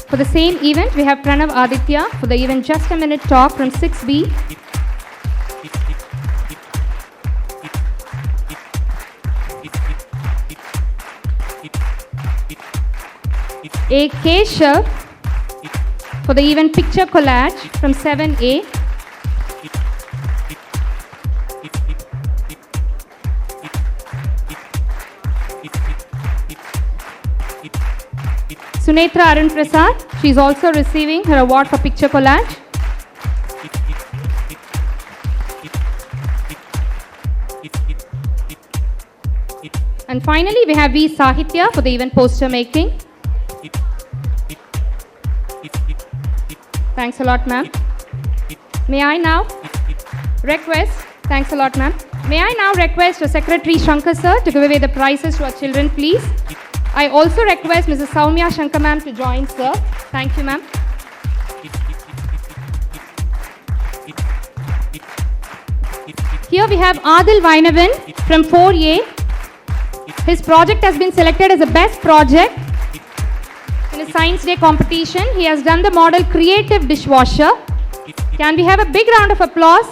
For the same event, we have Pranav Aditya for the event Just a Minute Talk from 6B. A. Keshav for the event Picture Collage from 7A. Sunetra Arun Prasad. She is also receiving her award for picture collage. And finally, we have V. Sahitya for the event poster making. Thanks a lot, ma'am. May I now request, thanks a lot, ma'am. May I now request Secretary Shankar sir to give away the prizes to our children, please. I also request Mrs. Soumya Shankar ma'am to join, sir. Thank you, ma'am. Here we have Adil Vainavan from 4A. His project has been selected as the best project in a Science Day competition. He has done the model Creative Dishwasher. Can we have a big round of applause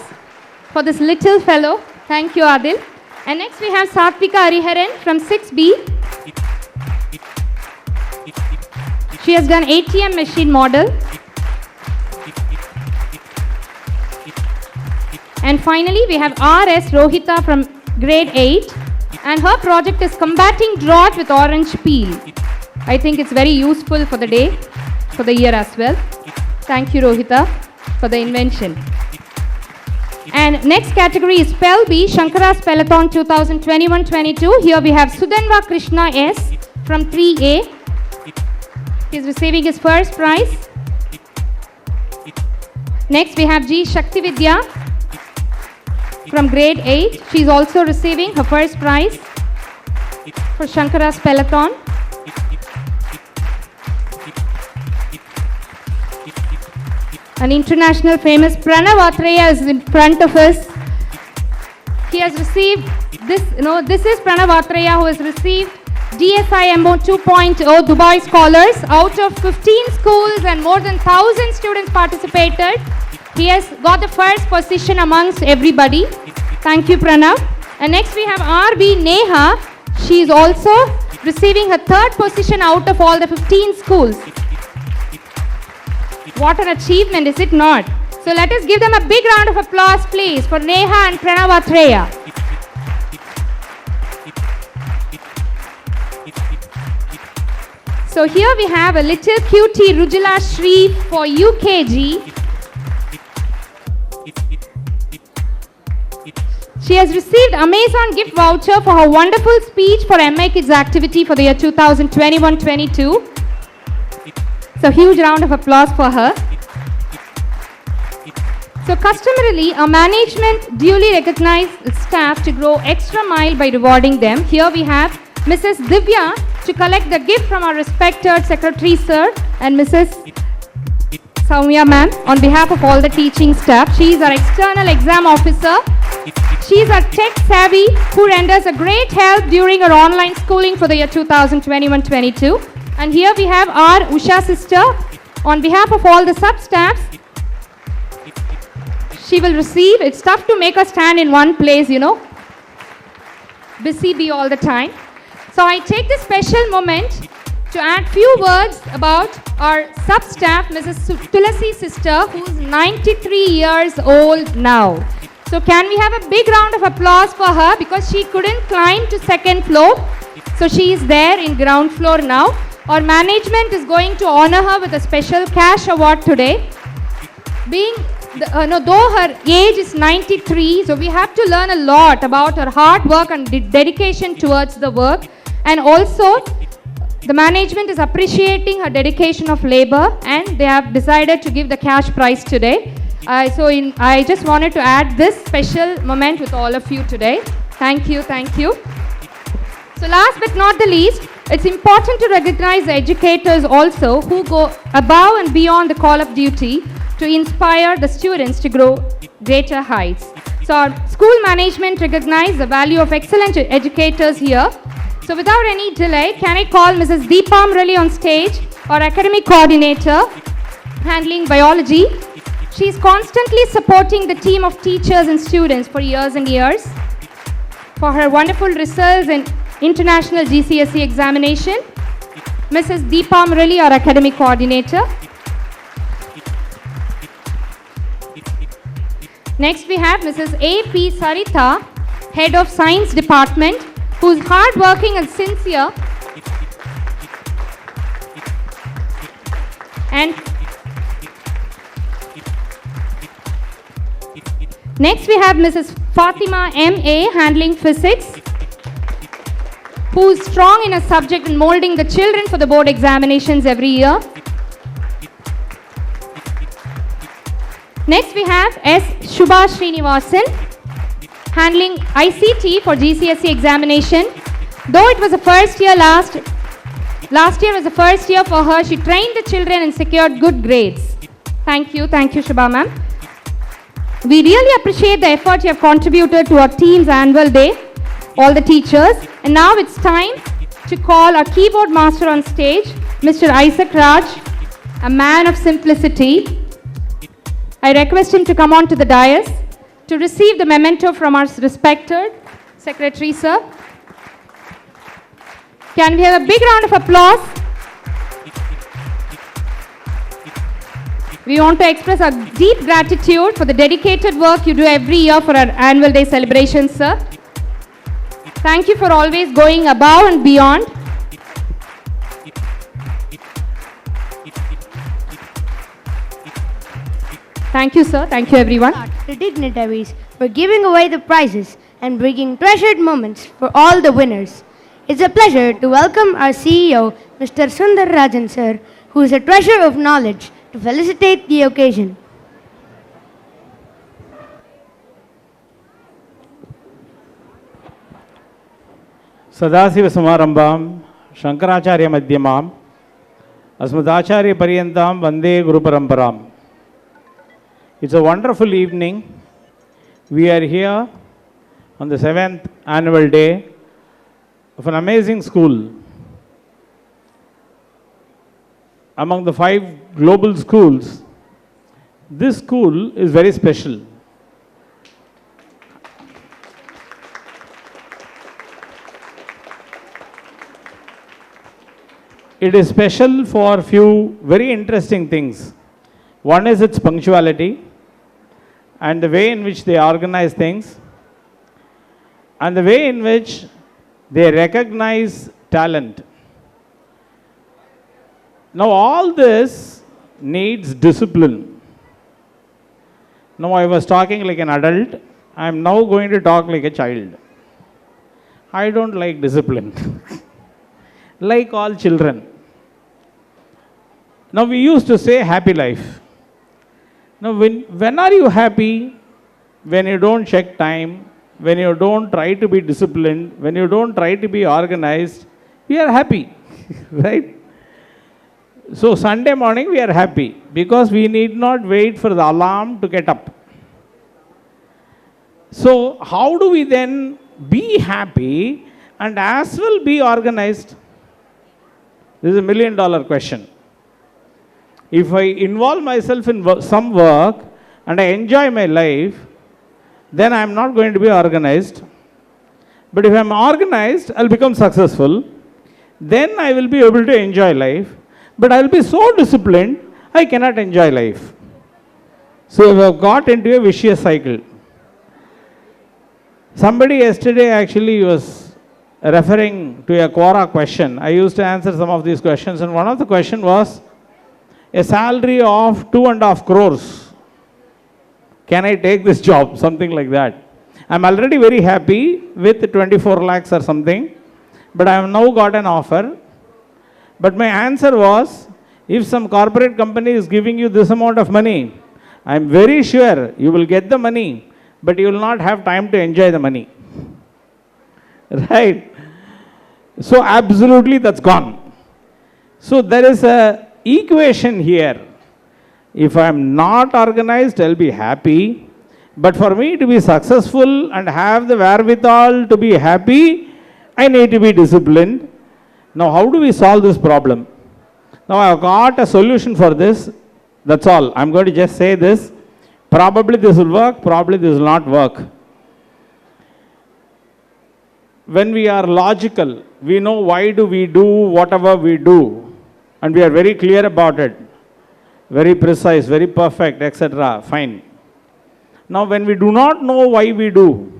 for this little fellow? Thank you, Adil. And next we have Satvika Hariharan from 6B. She has done ATM machine model. And finally, we have R.S. Rohita from grade 8. And her project is combating drought with orange peel. I think it's very useful for the day, for the year as well. Thank you, Rohita, for the invention. And next category is Spell B, Shankara Spellathon 2021-22. Here we have Sudanva Krishna S from 3A. He is receiving his first prize. Next we have G. Shakti Vidya from grade 8. She is also receiving her first prize for Shankara Spellathon. An international famous Pranav Atreya is in front of us. He has received this, this is Pranav Atreya who has received DSI MO 2.0 Dubai Scholars. Out of 15 schools and more than 1,000 students participated, he has got the first position amongst everybody. Thank you, Pranav. And next we have RB Neha. She is also receiving her third position out of all the 15 schools. What an achievement, is it not? So let us give them a big round of applause, please, for Neha and Pranav Atreya. So here we have a little cutie Rujula Shri for UKG. She has received Amazon gift voucher for her wonderful speech for MI Kids activity for the year 2021-22. So huge round of applause for her. So customarily, our management duly recognized its staff to go extra mile by rewarding them. Here we have Mrs. Divya to collect the gift from our respected Secretary Sir and Mrs. Soumya ma'am on behalf of all the teaching staff. She is our external exam officer. She is a tech savvy who renders a great help during her online schooling for the year 2021-22. And here we have our Usha sister on behalf of all the sub-staffs. She will receive, it's tough to make her stand in one place, busy bee all the time. So I take this special moment to add few words about our sub-staff, Mrs. Tulasi sister, who is 93 years old now. So can we have a big round of applause for her because she couldn't climb to second floor. So she is there in ground floor now. Our management is going to honor her with a special cash award today. Though her age is 93, so we have to learn a lot about her hard work and dedication towards the work. And also, the management is appreciating her dedication of labor and they have decided to give the cash prize today. I just wanted to add this special moment with all of you today. Thank you, thank you. So last but not the least, it's important to recognize the educators also who go above and beyond the call of duty to inspire the students to grow greater heights. So our school management recognize the value of excellent educators here. So without any delay, can I call Mrs. Deepa Murali on stage, our academic coordinator handling biology. She is constantly supporting the team of teachers and students for years and years for her wonderful results in international GCSE examination. Mrs. Deepa Murali, our academic coordinator. Next we have Mrs. A.P. Sarita, head of science department, who is hardworking and sincere And next we have Mrs. Fatima M.A. handling physics, who is strong in a subject and molding the children for the board examinations every year. Next we have S. Shubha Srinivasan, handling ICT for GCSE examination. Though it was the first year last year was the first year for her, she trained the children and secured good grades. Thank you Shubha ma'am. We really appreciate the effort you have contributed to our team's annual day, all the teachers. And now it's time to call our keyboard master on stage, Mr. Isaac Raj, a man of simplicity. I request him to come on to the dais to receive the memento from our respected secretary, sir. Can we have a big round of applause? We want to express our deep gratitude for the dedicated work you do every year for our annual day celebrations, sir. Thank you for always going above and beyond. Thank you, sir. Thank you, everyone. The dignitaries for giving away the prizes and bringing treasured moments for all the winners. It's a pleasure to welcome our CEO, Mr. Sundar Rajan, sir, who is a treasure of knowledge, to felicitate the occasion. Sadasivasamarambam, Shankaracharya Madhyamam, Asmadacharya Paryantam, Vande Guru Paramparam. It's a wonderful evening. We are here on the 7th annual day of an amazing school. Among the 5 global schools, this school is very special. It is special for a few very interesting things. One is its punctuality and the way in which they organize things and the way in which they recognize talent. Now all this needs discipline. Now I was talking like an adult, I am now going to talk like a child. I don't like discipline, like all children. Now we used to say happy life. Now when are you happy? When you don't check time, when you don't try to be disciplined, when you don't try to be organized, we are happy, right? So Sunday morning we are happy because we need not wait for the alarm to get up. So how do we then be happy and as well be organized? This is a $1 million question. If I involve myself in some work and I enjoy my life, then I am not going to be organized. But if I am organized, I will become successful. Then I will be able to enjoy life. But I will be so disciplined, I cannot enjoy life. So we have got into a vicious cycle. Somebody yesterday actually was referring to a Quora question. I used to answer some of these questions, and one of the questions was, a salary of 2.5 crores. Can I take this job? Something like that. I'm already very happy with 24 lakhs or something, but I have now got an offer. But my answer was, if some corporate company is giving you this amount of money, I'm very sure you will get the money, but you will not have time to enjoy the money. Right? So absolutely that's gone. So there is a equation here. If I am not organized, I'll be happy. But for me to be successful and have the wherewithal to be happy, I need to be disciplined. Now, how do we solve this problem? Now, I have got a solution for this. That's all. I'm going to just say this. Probably this will work, probably this will not work. When we are logical, we know why do we do whatever we do. And we are very clear about it. Very precise, very perfect, etc. Fine. Now, when we do not know why we do,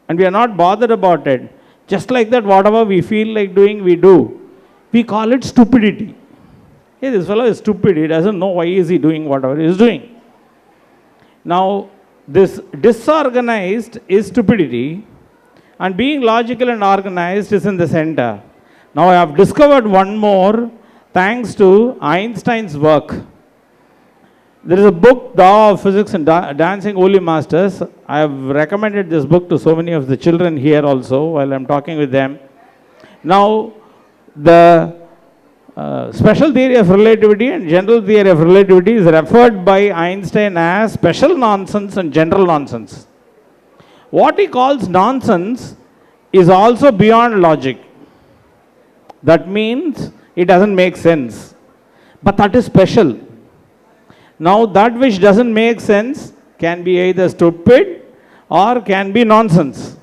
and we are not bothered about it, just like that, whatever we feel like doing, we do. We call it stupidity. Hey, this fellow is stupid. He doesn't know why is he doing whatever he is doing. Now, this disorganized is stupidity, and being logical and organized is in the center. Now, I have discovered one more thanks to Einstein's work. There is a book, The Law of Physics and Dancing Holy Masters. I have recommended this book to so many of the children here also while I am talking with them. Now, the special theory of relativity and general theory of relativity is referred by Einstein as special nonsense and general nonsense. What he calls nonsense is also beyond logic. That means it doesn't make sense. But that is special. Now, that which doesn't make sense can be either stupid or can be nonsense.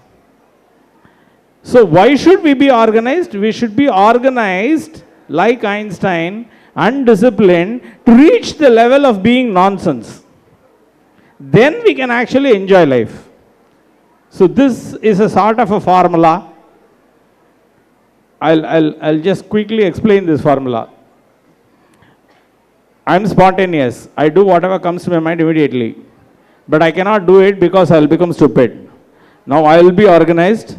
So, why should we be organized? We should be organized like Einstein and disciplined to reach the level of being nonsense. Then we can actually enjoy life. So, this is a sort of a formula. I'll just quickly explain this formula. I'm spontaneous. I do whatever comes to my mind immediately. But I cannot do it because I will become stupid. Now I will be organized.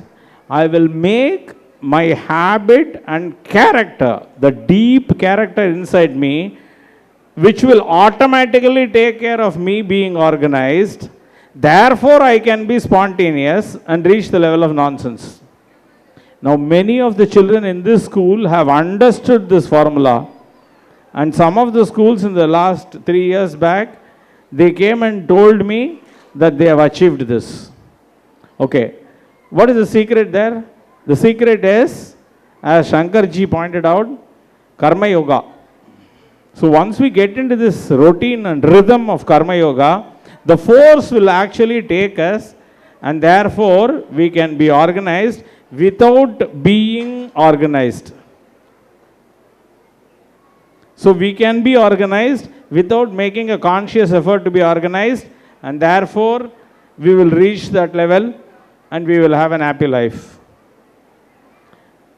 I will make my habit and character, the deep character inside me, which will automatically take care of me being organized. Therefore, I can be spontaneous and reach the level of nonsense. Now, many of the children in this school have understood this formula. And some of the schools in the last 3 years back, they came and told me that they have achieved this. Okay. What is the secret there? The secret is, as Shankar ji pointed out, Karma Yoga. So once we get into this routine and rhythm of Karma Yoga, the force will actually take us, and therefore we can be organized without being organized. So we can be organized without making a conscious effort to be organized, and therefore we will reach that level and we will have an happy life.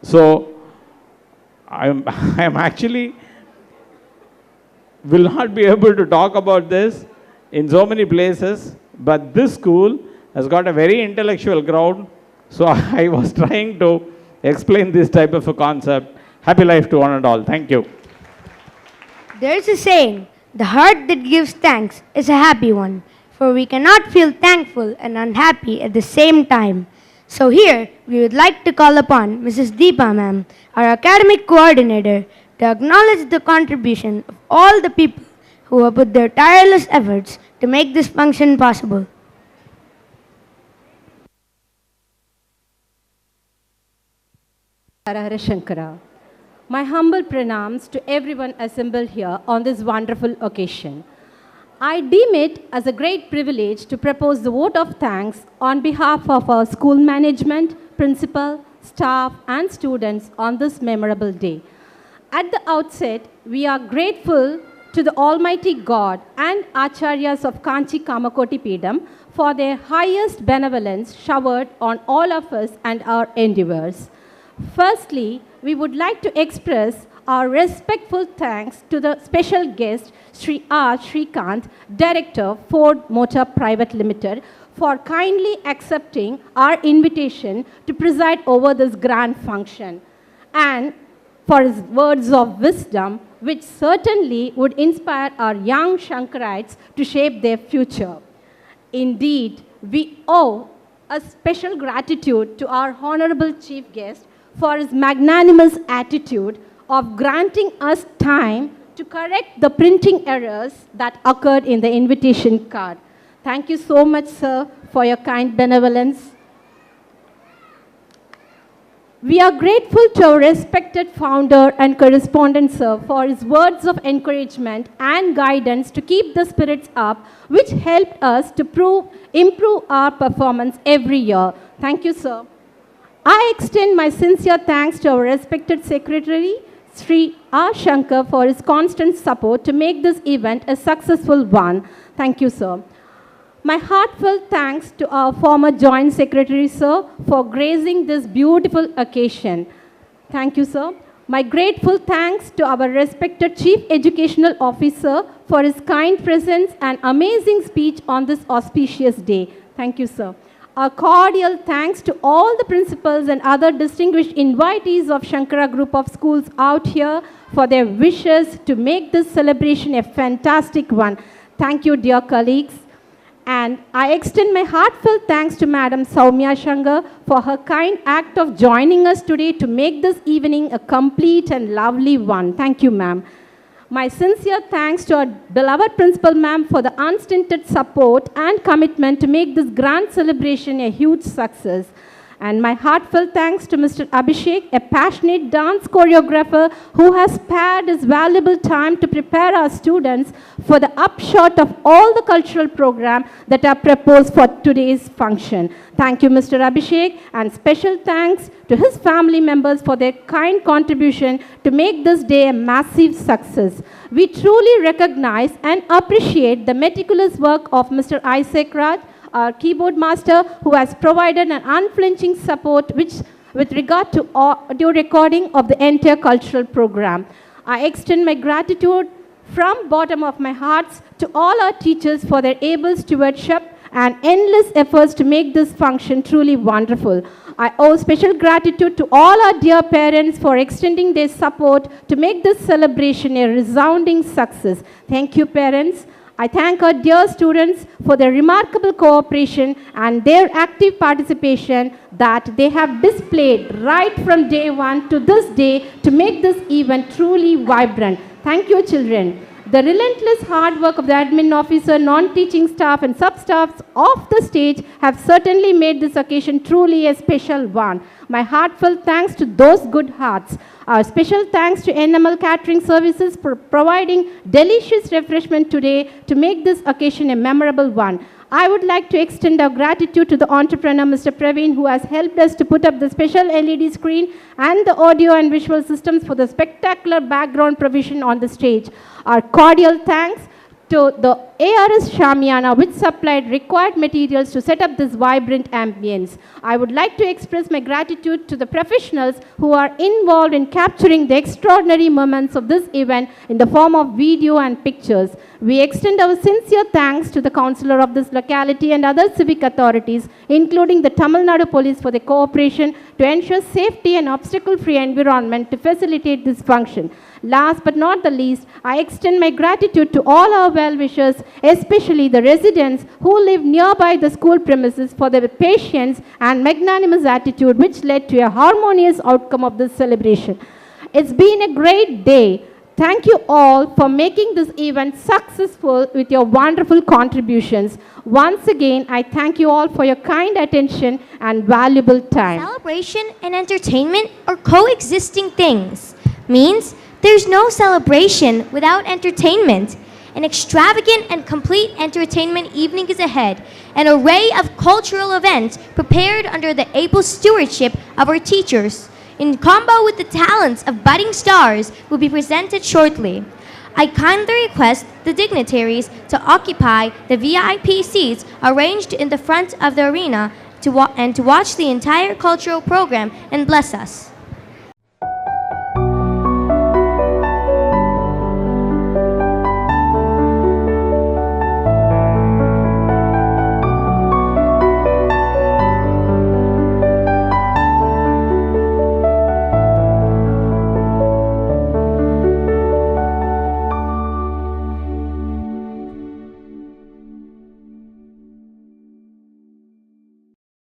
So I am actually will not be able to talk about this in so many places, but this school has got a very intellectual crowd, so I was trying to explain this type of a concept. Happy life to one and all. Thank you. There is a saying, the heart that gives thanks is a happy one, for we cannot feel thankful and unhappy at the same time. So here, we would like to call upon Mrs. Deepa ma'am, our academic coordinator, to acknowledge the contribution of all the people who have put their tireless efforts to make this function possible. Hara Shankara. My humble pranams to everyone assembled here on this wonderful occasion. I deem it as a great privilege to propose the vote of thanks on behalf of our school management, principal, staff, and students on this memorable day. At the outset, we are grateful to the Almighty God and Acharyas of Kanchi Kamakoti Pedam for their highest benevolence showered on all of us and our endeavors. Firstly, we would like to express our respectful thanks to the special guest, Sri R. Srikant, Director, Ford Motor Private Limited, for kindly accepting our invitation to preside over this grand function, and for his words of wisdom, which certainly would inspire our young Shankarites to shape their future. Indeed, we owe a special gratitude to our Honorable Chief Guest for his magnanimous attitude of granting us time to correct the printing errors that occurred in the invitation card. Thank you so much, sir, for your kind benevolence. We are grateful to our respected founder and correspondent, sir, for his words of encouragement and guidance to keep the spirits up, which helped us to improve our performance every year. Thank you, sir. I extend my sincere thanks to our respected secretary, Sri R. Shankar, for his constant support to make this event a successful one. Thank you, sir. My heartfelt thanks to our former Joint Secretary, sir, for gracing this beautiful occasion. Thank you, sir. My grateful thanks to our respected Chief Educational Officer for his kind presence and amazing speech on this auspicious day. Thank you, sir. A cordial thanks to all the principals and other distinguished invitees of Shankara Group of Schools out here for their wishes to make this celebration a fantastic one. Thank you, dear colleagues. And I extend my heartfelt thanks to Madam Soumya Shankar for her kind act of joining us today to make this evening a complete and lovely one. Thank you, ma'am. My sincere thanks to our beloved principal ma'am for the unstinted support and commitment to make this grand celebration a huge success. And my heartfelt thanks to Mr. Abhishek, a passionate dance choreographer who has spared his valuable time to prepare our students for the upshot of all the cultural programs that are proposed for today's function. Thank you, Mr. Abhishek, and special thanks to his family members for their kind contribution to make this day a massive success. We truly recognize and appreciate the meticulous work of Mr. Isaac Raj, our keyboard master, who has provided an unflinching support with regard to audio recording of the entire cultural program. I extend my gratitude from bottom of my heart to all our teachers for their able stewardship and endless efforts to make this function truly wonderful. I owe special gratitude to all our dear parents for extending their support to make this celebration a resounding success. Thank you, parents. I thank our dear students for their remarkable cooperation and their active participation that they have displayed right from day one to this day to make this event truly vibrant. Thank you, children. The relentless hard work of the admin officer, non-teaching staff and sub-staffs of the stage have certainly made this occasion truly a special one. My heartfelt thanks to those good hearts. Our special thanks to NML Catering Services for providing delicious refreshment today to make this occasion a memorable one. I would like to extend our gratitude to the entrepreneur, Mr. Praveen, who has helped us to put up the special LED screen and the audio and visual systems for the spectacular background provision on the stage. Our cordial thanks to the ARS Shamiana, which supplied required materials to set up this vibrant ambience. I would like to express my gratitude to the professionals who are involved in capturing the extraordinary moments of this event in the form of video and pictures. We extend our sincere thanks to the councillor of this locality and other civic authorities, including the Tamil Nadu Police, for their cooperation to ensure safety and obstacle-free environment to facilitate this function. Last but not the least, I extend my gratitude to all our well-wishers, especially the residents who live nearby the school premises, for their patience and magnanimous attitude which led to a harmonious outcome of this celebration. It's been a great day. Thank you all for making this event successful with your wonderful contributions. Once again, I thank you all for your kind attention and valuable time. Celebration and entertainment are coexisting things. Means there's no celebration without entertainment. An extravagant and complete entertainment evening is ahead. An array of cultural events prepared under the able stewardship of our teachers, in combo with the talents of budding stars, will be presented shortly. I kindly request the dignitaries to occupy the VIP seats arranged in the front of the arena to watch the entire cultural program and bless us.